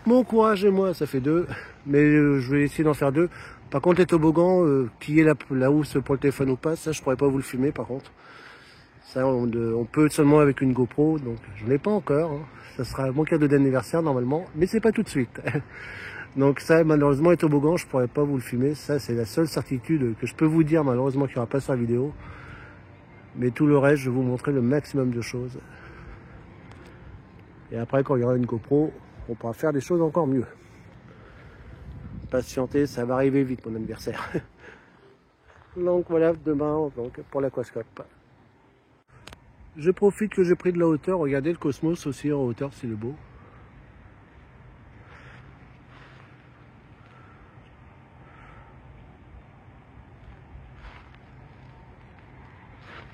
mon courage et moi ça fait 2, mais je vais essayer d'en faire 2. Par contre les toboggans, qui est la housse pour le téléphone ou pas, ça je pourrais pas vous le filmer par contre. Ça, on peut seulement avec une GoPro, donc je ne l'ai pas encore. Hein. Ça sera mon cadeau d'anniversaire normalement, mais c'est pas tout de suite. Donc ça, malheureusement, les toboggans, je pourrais pas vous le filmer. Ça, c'est la seule certitude que je peux vous dire, malheureusement, qu'il n'y aura pas sur la vidéo. Mais tout le reste, je vais vous montrer le maximum de choses. Et après, quand il y aura une GoPro, on pourra faire des choses encore mieux. Patientez, ça va arriver vite, mon anniversaire. Donc voilà, demain, donc, pour l'aquascope. Je profite que j'ai pris de la hauteur. Regardez le cosmos aussi en hauteur, c'est beau.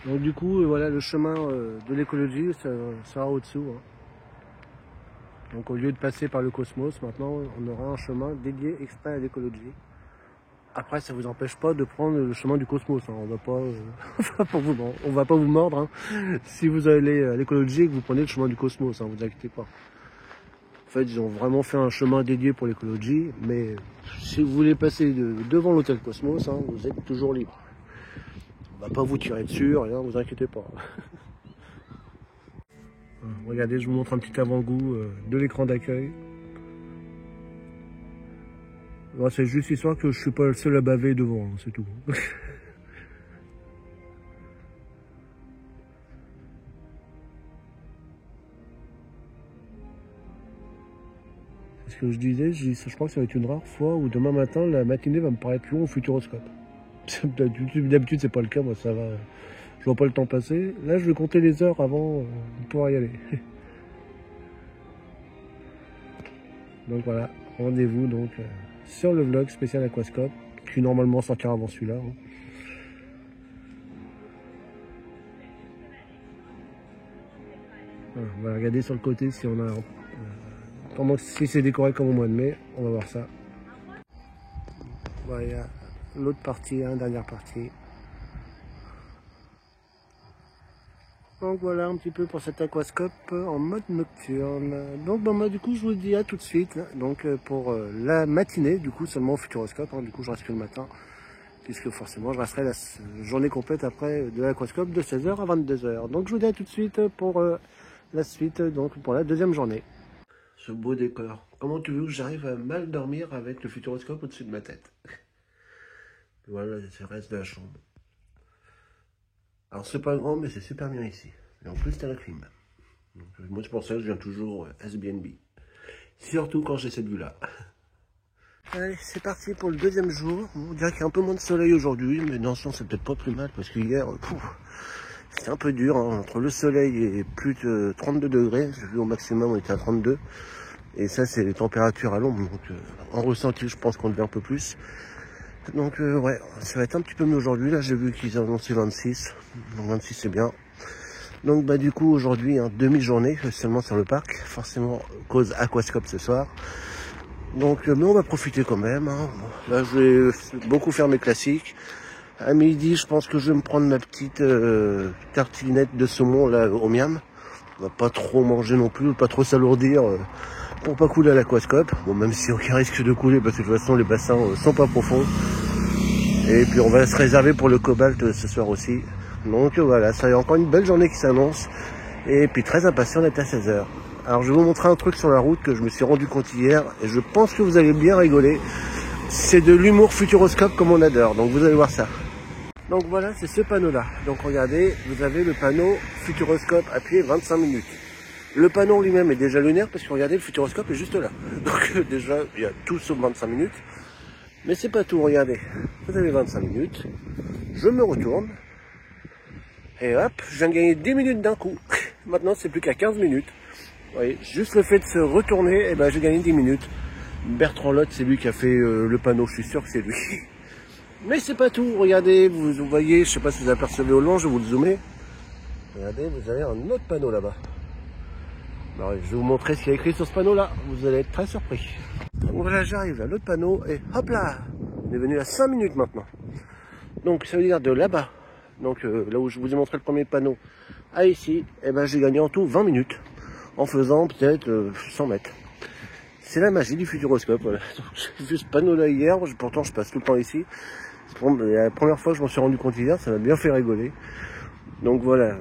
Donc du coup, voilà, le chemin de l'écologie, ça sera au-dessous. Hein. Donc au lieu de passer par le cosmos, maintenant on aura un chemin dédié exprès à l'écologie. Après, ça vous empêche pas de prendre le chemin du cosmos. Hein. On va pas vous mordre. Hein. Si vous allez à l'écologie et que vous prenez le chemin du cosmos, hein, vous inquiétez pas. En fait, ils ont vraiment fait un chemin dédié pour l'écologie, mais si vous voulez passer devant l'hôtel Cosmos, hein, vous êtes toujours libre. On va pas vous tirer dessus, rien, vous inquiétez pas. Regardez, je vous montre un petit avant-goût de l'écran d'accueil. Bon, c'est juste histoire que je suis pas le seul à baver devant, hein, c'est tout. C'est ce que je disais, je crois que ça va être une rare fois où demain matin, la matinée va me paraître long au Futuroscope. D'habitude, c'est pas le cas, moi ça va. Je vois pas le temps passer. Là, je vais compter les heures avant de pouvoir y aller. Donc voilà, rendez-vous donc sur le vlog spécial Aquascope, qui normalement sortira avant celui-là. Hein. Voilà, on va regarder sur le côté si on a si c'est décoré comme au mois de mai, on va voir ça. Voilà, il y a l'autre partie, dernière partie. Donc voilà un petit peu pour cet aquascope en mode nocturne. Donc moi du coup je vous dis à tout de suite. Donc pour la matinée, du coup seulement au Futuroscope, hein, du coup je reste que le matin. Puisque forcément je resterai la journée complète après de l'aquascope de 16h à 22h. Donc je vous dis à tout de suite pour la suite, donc pour la deuxième journée. Ce beau décor. Comment tu veux que j'arrive à mal dormir avec le Futuroscope au-dessus de ma tête? Voilà, c'est le reste de la chambre. Alors c'est pas grand, mais c'est super bien ici. Et en plus t'as la clim. Donc, moi c'est pour ça que je viens toujours Airbnb. Surtout quand j'ai cette vue-là. Allez, c'est parti pour le deuxième jour. On dirait qu'il y a un peu moins de soleil aujourd'hui, mais dans ce sens c'est peut-être pas plus mal parce que hier, c'était un peu dur. Hein, entre le soleil et plus de 32 degrés, j'ai vu au maximum on était à 32. Et ça c'est les températures à l'ombre. Donc en ressenti je pense qu'on devait un peu plus. Donc ouais, ça va être un petit peu mieux aujourd'hui. Là j'ai vu qu'ils ont annoncé 26. Donc 26 c'est bien. Donc bah du coup aujourd'hui, hein, demi-journée seulement sur le parc. Forcément cause aquascope ce soir. Donc mais on va profiter quand même. Hein. Là je vais beaucoup faire mes classiques. À midi je pense que je vais me prendre ma petite tartinette de saumon là au miam. On va pas trop manger non plus, pas trop s'alourdir. Pour pas couler à l'aquascope, bon même si aucun risque de couler parce que de toute façon les bassins sont pas profonds. Et puis on va se réserver pour le cobalt ce soir aussi. Donc voilà, ça y est encore une belle journée qui s'annonce. Et puis très impatient d'être à 16h. Alors je vais vous montrer un truc sur la route que je me suis rendu compte hier et je pense que vous allez bien rigoler. C'est de l'humour Futuroscope comme on adore, donc vous allez voir ça. Donc voilà, c'est ce panneau là. Donc regardez, vous avez le panneau Futuroscope appuyé 25 minutes. Le panneau lui-même est déjà lunaire parce que regardez, le Futuroscope est juste là. Donc déjà, il y a tout sauf 25 minutes. Mais c'est pas tout, regardez. Vous avez 25 minutes. Je me retourne. Et hop, je viens de gagner 10 minutes d'un coup. Maintenant, c'est plus qu'à 15 minutes. Vous voyez, juste le fait de se retourner, et ben, j'ai gagné 10 minutes. Bertrand Lotte, c'est lui qui a fait le panneau, je suis sûr que c'est lui. Mais c'est pas tout, regardez, vous voyez, je sais pas si vous apercevez au loin, je vais vous le zoomer. Regardez, vous avez un autre panneau là-bas. Alors, je vais vous montrer ce qu'il y a écrit sur ce panneau là, vous allez être très surpris. Donc voilà, j'arrive à l'autre panneau et hop là, on est venu à 5 minutes maintenant. Donc ça veut dire de là-bas, donc là où je vous ai montré le premier panneau, à ici, et ben j'ai gagné en tout 20 minutes, en faisant peut-être 100 mètres. C'est la magie du Futuroscope, voilà. J'ai vu ce panneau là hier, pourtant je passe tout le temps ici. C'est la première fois que je m'en suis rendu compte hier, ça m'a bien fait rigoler. Donc voilà,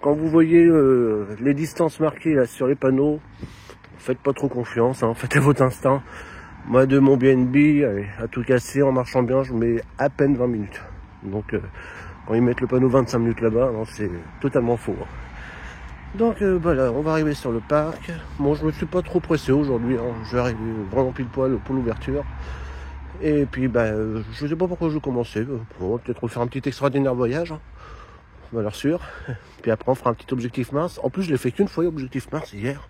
quand vous voyez les distances marquées là, sur les panneaux, faites pas trop confiance, hein, faites à votre instinct. Moi de mon BNB, à tout casser en marchant bien, je mets à peine 20 minutes. Donc quand ils mettent le panneau 25 minutes là-bas, c'est totalement faux. Hein. Donc voilà, on va arriver sur le parc. Bon, je me suis pas trop pressé aujourd'hui, hein. Je vais arriver vraiment pile poil pour l'ouverture. Et puis je sais pas pourquoi je vais commencer. On va peut-être refaire un petit extraordinaire voyage, hein. Valeur sûre. Puis après on fera un petit objectif Mars. En plus je l'ai fait qu'une fois objectif Mars hier.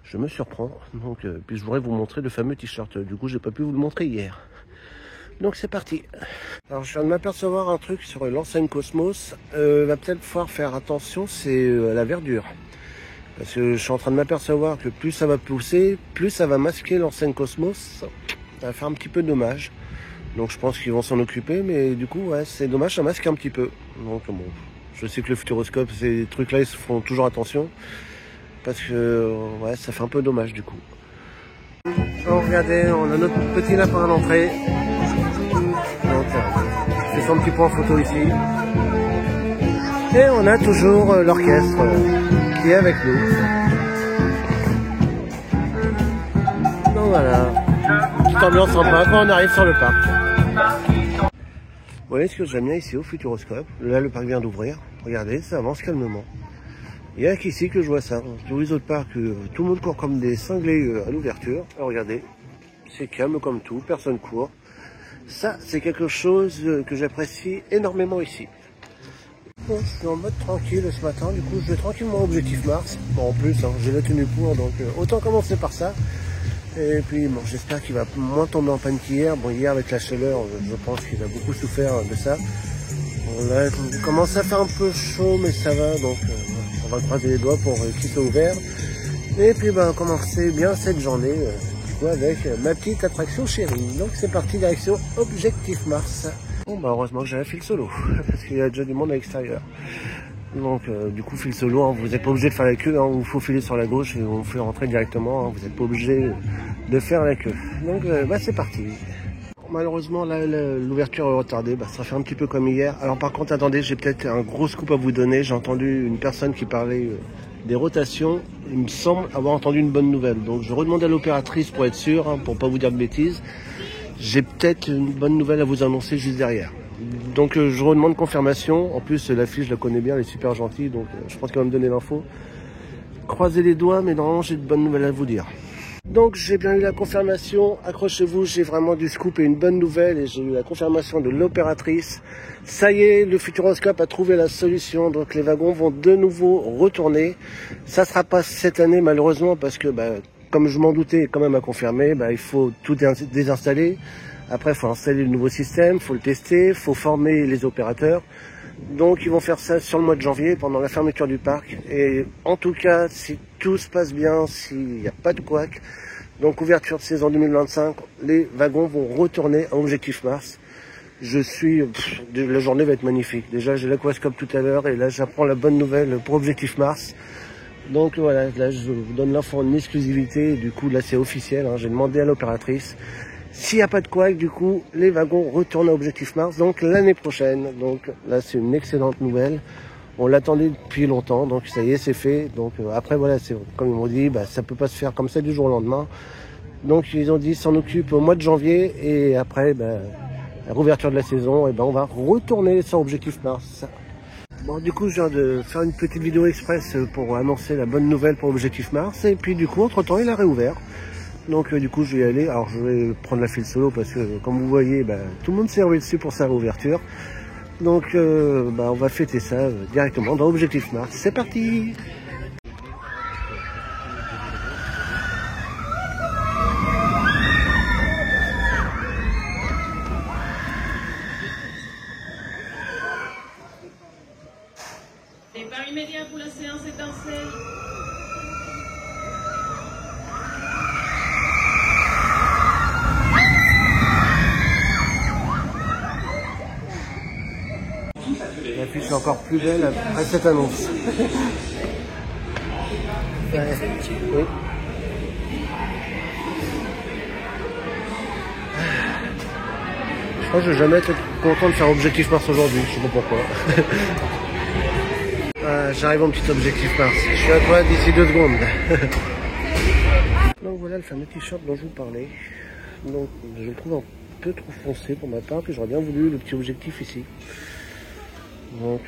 Je me surprends. Donc puis je voudrais vous montrer le fameux t-shirt. Du coup j'ai pas pu vous le montrer hier. Donc c'est parti. Alors je viens de m'apercevoir un truc sur l'enseigne Cosmos. Va peut-être falloir faire attention, c'est la verdure. Parce que je suis en train de m'apercevoir que plus ça va pousser, plus ça va masquer l'enseigne Cosmos. Ça va faire un petit peu dommage. Donc je pense qu'ils vont s'en occuper, mais du coup ouais, c'est dommage, ça masque un petit peu. Donc bon, je sais que le futuroscope, ces trucs-là, ils se font toujours attention. Parce que ouais, ça fait un peu dommage du coup. Oh, regardez, on a notre petit lapin à l'entrée. Donc je fais son petit point photo ici. Et on a toujours l'orchestre qui est avec nous. Donc voilà, petite ambiance sympa quand on arrive sur le parc. Vous voyez ce que j'aime bien ici au futuroscope. Là le parc vient d'ouvrir. Regardez, ça avance calmement. Il n'y a qu'ici que je vois ça. Tous les autres parcs, tout le monde court comme des cinglés à l'ouverture. Regardez, c'est calme comme tout, personne court. Ça, c'est quelque chose que j'apprécie énormément ici. Bon, je suis en mode tranquille ce matin, du coup je vais tranquillement au objectif Mars. Bon, en plus, hein, j'ai la tenue pour, donc autant commencer par ça. Et puis bon, j'espère qu'il va moins tomber en panne qu'hier. Bon, hier avec la chaleur, je pense qu'il a beaucoup souffert de ça. Bon, là, il commence à faire un peu chaud, mais ça va, donc on va croiser les doigts pour qu'il soit ouvert. Et puis commencer bien cette journée du coup, avec ma petite attraction chérie. Donc c'est parti, direction Objectif Mars. Bon heureusement que j'ai un fil solo, parce qu'il y a déjà du monde à l'extérieur. Donc du coup fil solo, hein, vous n'êtes pas obligé de faire la queue, hein, vous faut filer sur la gauche et on vous fait rentrer directement, hein, vous n'êtes pas obligé de faire la queue. Donc c'est parti. Malheureusement là l'ouverture est retardée, ça fait un petit peu comme hier. Alors par contre attendez, j'ai peut-être un gros scoop à vous donner. J'ai entendu une personne qui parlait des rotations. Il me semble avoir entendu une bonne nouvelle. Donc je redemande à l'opératrice pour être sûr, hein, pour pas vous dire de bêtises. J'ai peut-être une bonne nouvelle à vous annoncer juste derrière. Donc je redemande confirmation. En plus la fille je la connais bien, elle est super gentille, donc je pense qu'elle va me donner l'info. Croisez les doigts, mais normalement j'ai de bonnes nouvelles à vous dire. Donc j'ai bien eu la confirmation, accrochez-vous, j'ai vraiment du scoop et une bonne nouvelle, et j'ai eu la confirmation de l'opératrice. Ça y est, le futuroscope a trouvé la solution, donc les wagons vont de nouveau retourner. Ça sera pas cette année malheureusement, parce que comme je m'en doutais, quand même à confirmer, il faut tout désinstaller. Après il faut installer le nouveau système, il faut le tester, il faut former les opérateurs. Donc ils vont faire ça sur le mois de janvier, pendant la fermeture du parc. Et en tout cas, si tout se passe bien, s'il n'y a pas de couac, donc ouverture de saison 2025, les wagons vont retourner à Objectif Mars. La journée va être magnifique. Déjà j'ai l'aquascope tout à l'heure et là j'apprends la bonne nouvelle pour Objectif Mars. Donc voilà, là je vous donne l'info en exclusivité. Du coup là c'est officiel, hein, j'ai demandé à l'opératrice. S'il n'y a pas de couac, du coup, les wagons retournent à Objectif Mars, donc l'année prochaine. Donc là, c'est une excellente nouvelle. On l'attendait depuis longtemps, donc ça y est, c'est fait. Donc après, voilà, comme ils m'ont dit, ça peut pas se faire comme ça du jour au lendemain. Donc ils ont dit s'en occupe au mois de janvier, et après, la rouverture de la saison, on va retourner sur Objectif Mars. Bon, du coup, je viens de faire une petite vidéo express pour annoncer la bonne nouvelle pour Objectif Mars. Et puis du coup, entre-temps, il a réouvert. Donc du coup je vais y aller. Alors je vais prendre la file solo parce que comme vous voyez tout le monde s'est remis dessus pour sa réouverture. Donc on va fêter ça directement dans Objectif Mars. C'est parti. Départ immédiat pour la séance est lancée. L'affiche est encore plus belle après cette annonce. Oui. Je crois que je vais jamais être content de faire Objectif Mars aujourd'hui, je sais pas pourquoi. J'arrive au petit objectif Mars. Je suis à toi d'ici 2 secondes. Donc voilà le fameux t-shirt dont je vous parlais. Donc je le trouve un peu trop foncé pour ma part, puis j'aurais bien voulu le petit objectif ici. Donc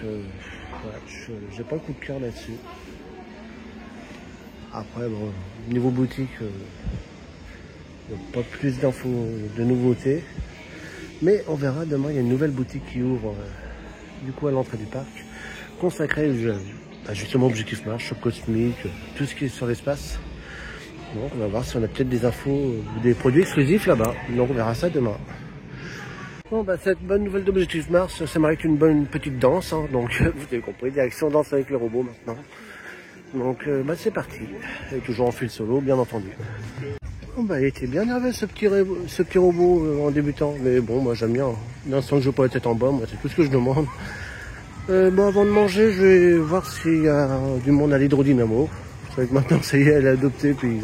voilà, j'ai pas le coup de cœur là-dessus. Après bon, niveau boutique, pas plus d'infos, de nouveautés. Mais on verra demain, il y a une nouvelle boutique qui ouvre du coup à l'entrée du parc, consacrée justement au objectif Mars, shop cosmique, tout ce qui est sur l'espace. Donc on va voir si on a peut-être des infos ou des produits exclusifs là-bas. Donc on verra ça demain. Bon bah cette bonne nouvelle d'Objectif Mars, ça mérite une bonne petite danse. Hein. Donc vous avez compris, direction danse avec les robots maintenant. Donc bah c'est parti. Et toujours en fil solo bien entendu. Bon bah il était bien nerveux ce petit robot en débutant. Mais bon moi j'aime bien. L'instant que je pas la tête en bas, moi c'est tout ce que je demande. Bon avant de manger, je vais voir s'il y a du monde à l'hydrodynamo. Que maintenant ça y est, elle est adoptée, puis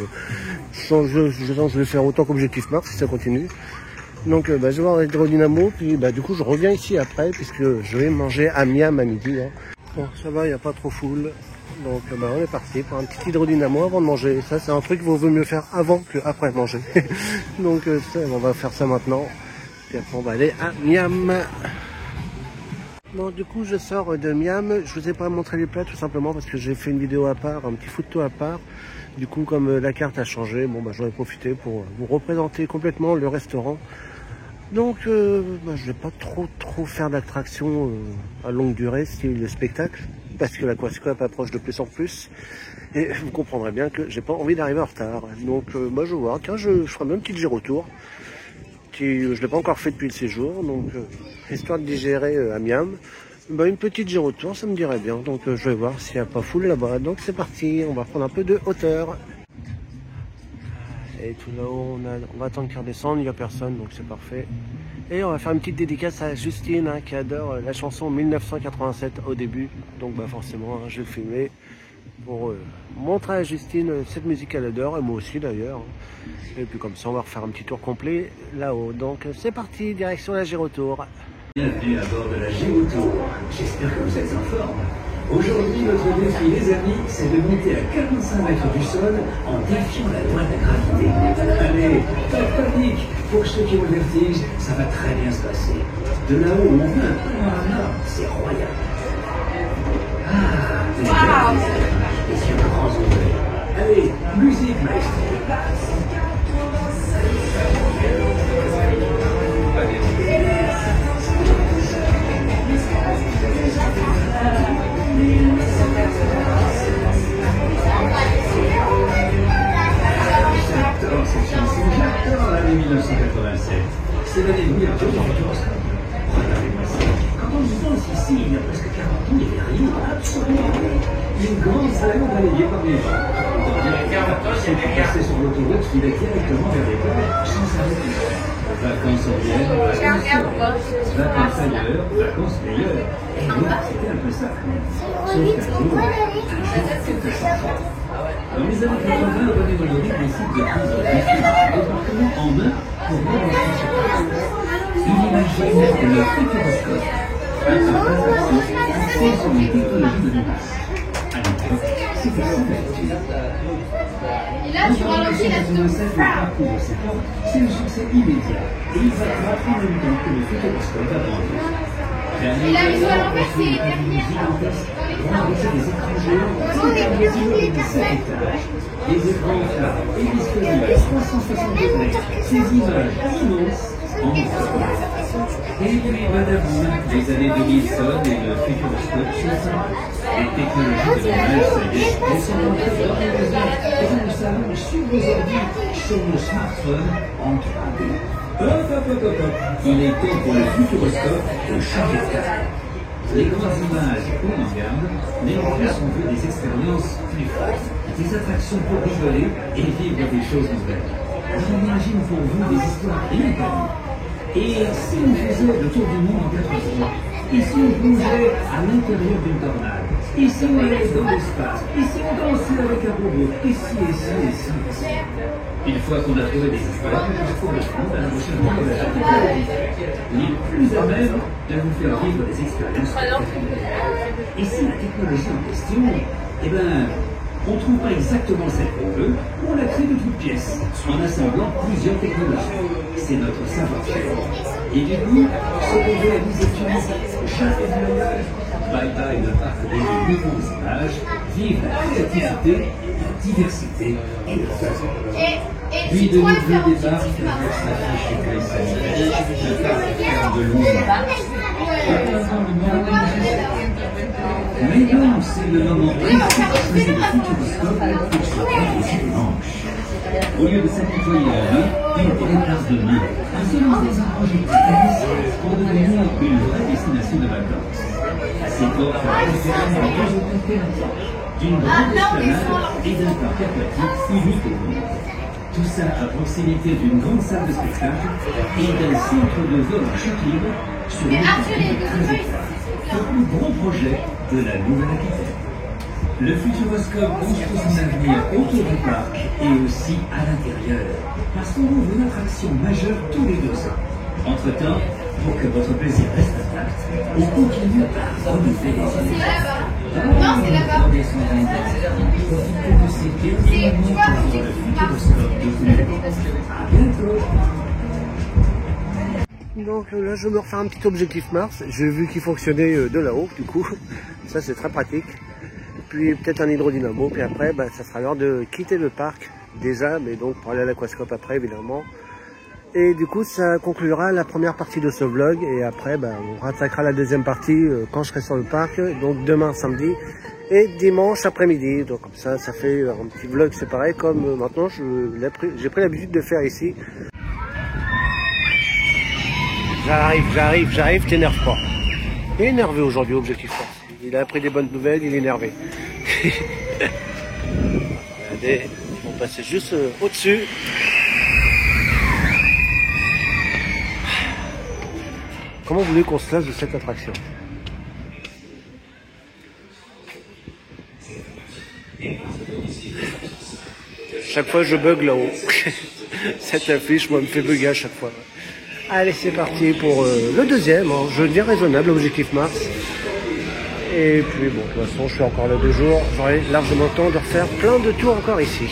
je vais faire autant qu'Objectif Mars si ça continue. Donc je vais voir l'hydrodynamo, puis du coup je reviens ici après puisque je vais manger à Miam à midi. Hein. Bon ça va, il n'y a pas trop full. Donc on est parti pour un petit hydrodynamo avant de manger. Ça c'est un truc qu'il vaut mieux faire avant qu'après manger. Donc on va faire ça maintenant. Puis après on va aller à Miam. Bon du coup je sors de Miam, je vous ai pas montré les plats tout simplement parce que j'ai fait une vidéo à part, un petit photo à part. Du coup comme la carte a changé, bon j'en ai profité pour vous représenter complètement le restaurant. Donc je vais pas trop faire d'attractions à longue durée, style le spectacle, parce que l'Aquascope approche de plus en plus. Et vous comprendrez bien que j'ai pas envie d'arriver en retard. Donc je vais voir, tiens je ferai même un petit gyrotour. Je ne l'ai pas encore fait depuis le séjour, donc histoire de digérer à Miam, une petite gyrotour, ça me dirait bien. Donc je vais voir s'il n'y a pas foule là-bas. Donc c'est parti, on va prendre un peu de hauteur. Et tout là-haut, on va attendre qu'il redescende, il n'y a personne, donc c'est parfait. Et on va faire une petite dédicace à Justine, hein, qui adore la chanson 1987 au début. Donc forcément, je vais le filmer pour montrer à Justine cette musique elle adore, et moi aussi d'ailleurs. Et puis comme ça on va refaire un petit tour complet là-haut. Donc c'est parti, direction la Gyrotour. Bienvenue à bord de la Gyrotour. J'espère que vous êtes en forme. Aujourd'hui notre défi les amis, c'est de monter à 45 mètres du sol en défiant la loi de la gravité. Allez, pas de panique. Pour ceux qui ont le vertige, ça va très bien se passer. De là-haut on veut un panorama, c'est royal. Ah, et sur grands ouverts. Allez, musique, maestro. J'adore cette chanson, j'adore l'année 1987. C'est l'année où il y a un Futuroscope. Regardez-moi ça. Quand on y pense ici, il y a presque 40 ans, il n'y avait rien, absolument rien. Une grande salle balayée par les gens. Ceux qui passaient sur l'autoroute filaient directement vers les plages sans s'arrêter. Vacances en viennent, vacances ailleurs, vacances meilleures. Et oui, c'était un peu ça quand même. Sauf qu'un jour, c'était ça. Dans les années 80, René Vallory décide de prendre le défi du débarquement en main pour relancer ce projet. Il imagine le Futuroscope, un attraction axée sur les technologies de l'image. À l'époque, c'était sans vertu. Et là, tu ralentis la stop. Parcours ses portes, c'est un succès immédiat. Et il va croître en même temps que le Futuroscope a vendu. Et la visuelle à l'envers, c'est derrière. On a reçu des écrans géants, des immeubles de 7 étages, des écrans plats et disponibles à 360 degrés, ces images immenses en mouvement. Et puis, madame, les années 2000 sonnent et le Futuroscope s'éteint. Les technologies de l'image, ça y est, elles sont entrées dans les maisons, dans le salon, sur vos ordi, sur nos smartphones, en 3D. Hop. Il est temps pour le Futuroscope de changer de cap. Les grandes images, on en garde, mais en plus on veut des expériences plus fortes, des attractions pour rigoler et vivre des choses nouvelles. J'imagine pour vous des histoires inoubliables. Et si on faisait le tour du monde en 4 jours, et si on plongeait à l'intérieur d'une tornade, Ici, on est dans l'espace. Ici, on danse avec un robot. Ici. Une fois qu'on a trouvé des histoires, il faut répondre à la recherche de la technologie. Il est plus à même de vous faire vivre des expériences. Et si la technologie en question, eh ben, on ne trouve pas exactement celle qu'on veut, on la crée de toutes pièces, en assemblant plusieurs technologies. C'est notre savoir-faire. Et du coup, ce qu'on réalise est chaque voyage. Bye bye le parc des nouvelles images, vive la créativité, la diversité et le façon. Puis de nouveaux départs qui traversent la sécurité sanitaire, le parc de Louvre. Mais non, c'est le moment précis de choisir le futuroscope pour se prendre les manches. Au lieu de s'apitoyer à lui, il déplace de main, en se lance dans un projet pour devenir une vraie destination de vacances. À ses portes, la référence à deux alternatives, d'une grande esplanade et d'un parc aquatique unique au monde. Tout ça à proximité d'une grande salle de spectacle et d'un centre de vol en chute libre sur une très étroite. Le plus gros projet de la Nouvelle-Aquitaine. Le Futuroscope construit son avenir autour du parc et aussi à l'intérieur, parce qu'on ouvre une attraction majeure tous les 2 ans. Entre-temps, pour que votre plaisir reste intact, on continue à renouveler les univers. Non, c'est là-bas. Profitez de ces 15 minutes pour le Futuroscope de Couleur. À bientôt. Donc là je me refais un petit objectif Mars, j'ai vu qu'il fonctionnait de là-haut du coup, ça c'est très pratique. Puis peut-être un hydrodynamo, puis après ça sera l'heure de quitter le parc déjà, mais donc pour aller à l'aquascope après évidemment. Et du coup ça conclura la première partie de ce vlog et après on rattaquera la deuxième partie quand je serai sur le parc, donc demain samedi et dimanche après-midi. Donc comme ça fait un petit vlog séparé comme maintenant j'ai pris l'habitude de faire ici. J'arrive, t'énerve pas. Il est énervé aujourd'hui, objectif Force. Il a appris des bonnes nouvelles, il est énervé. Regardez, on va passer juste au-dessus. Comment vous voulez qu'on se lasse de cette attraction? Chaque fois je bug là-haut. Cette affiche, moi, me fait bugger à chaque fois. Allez, c'est parti pour le deuxième, je dis raisonnable, objectif Mars. Et puis bon, de toute façon, je suis encore là 2 jours, j'aurai largement le temps de refaire plein de tours encore ici.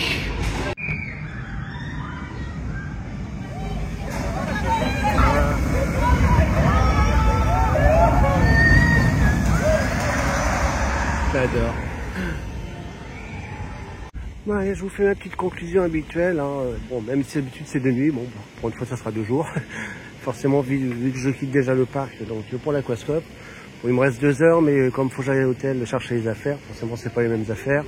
J'adore. Bon, allez, je vous fais ma petite conclusion habituelle. Bon, même si d'habitude c'est de nuit, bon, pour une fois ça sera 2 jours. Forcément, vu que je quitte déjà le parc, donc pour l'aquascope. Bon, il me reste 2 heures, mais comme il faut que j'aille à l'hôtel chercher les affaires, forcément c'est pas les mêmes affaires.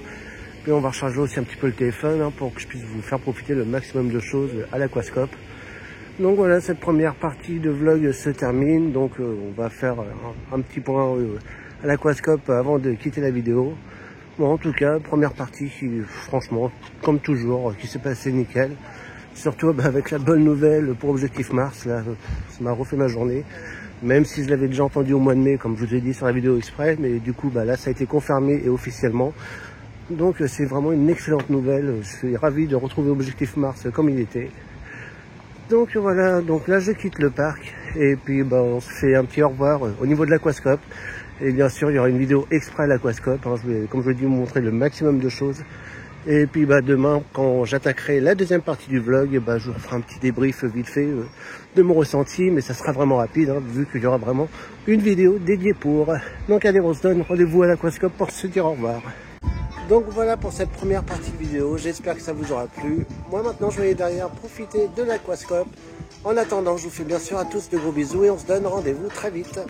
Puis on va recharger aussi un petit peu le téléphone pour que je puisse vous faire profiter le maximum de choses à l'aquascope. Donc voilà, cette première partie de vlog se termine. Donc on va faire un petit point à l'aquascope avant de quitter la vidéo. Bon, en tout cas, première partie qui, franchement, comme toujours, qui s'est passée nickel. Surtout avec la bonne nouvelle pour Objectif Mars, là, ça m'a refait ma journée. Même si je l'avais déjà entendu au mois de mai, comme je vous ai dit sur la vidéo exprès, mais du coup, là, ça a été confirmé et officiellement. Donc, c'est vraiment une excellente nouvelle. Je suis ravi de retrouver Objectif Mars comme il était. Donc voilà, donc là, je quitte le parc et puis on se fait un petit au revoir au niveau de l'aquascope. Et bien sûr, il y aura une vidéo exprès à l'aquascope. Je vais, comme je l'ai dit, vous montrer le maximum de choses. Et puis demain, quand j'attaquerai la deuxième partie du vlog, je vous ferai un petit débrief vite fait de mon ressenti. Mais ça sera vraiment rapide, vu qu'il y aura vraiment une vidéo dédiée pour. Donc allez, on se donne rendez-vous à l'aquascope pour se dire au revoir. Donc voilà pour cette première partie de vidéo. J'espère que ça vous aura plu. Moi maintenant, je vais aller derrière profiter de l'aquascope. En attendant, je vous fais bien sûr à tous de gros bisous et on se donne rendez-vous très vite.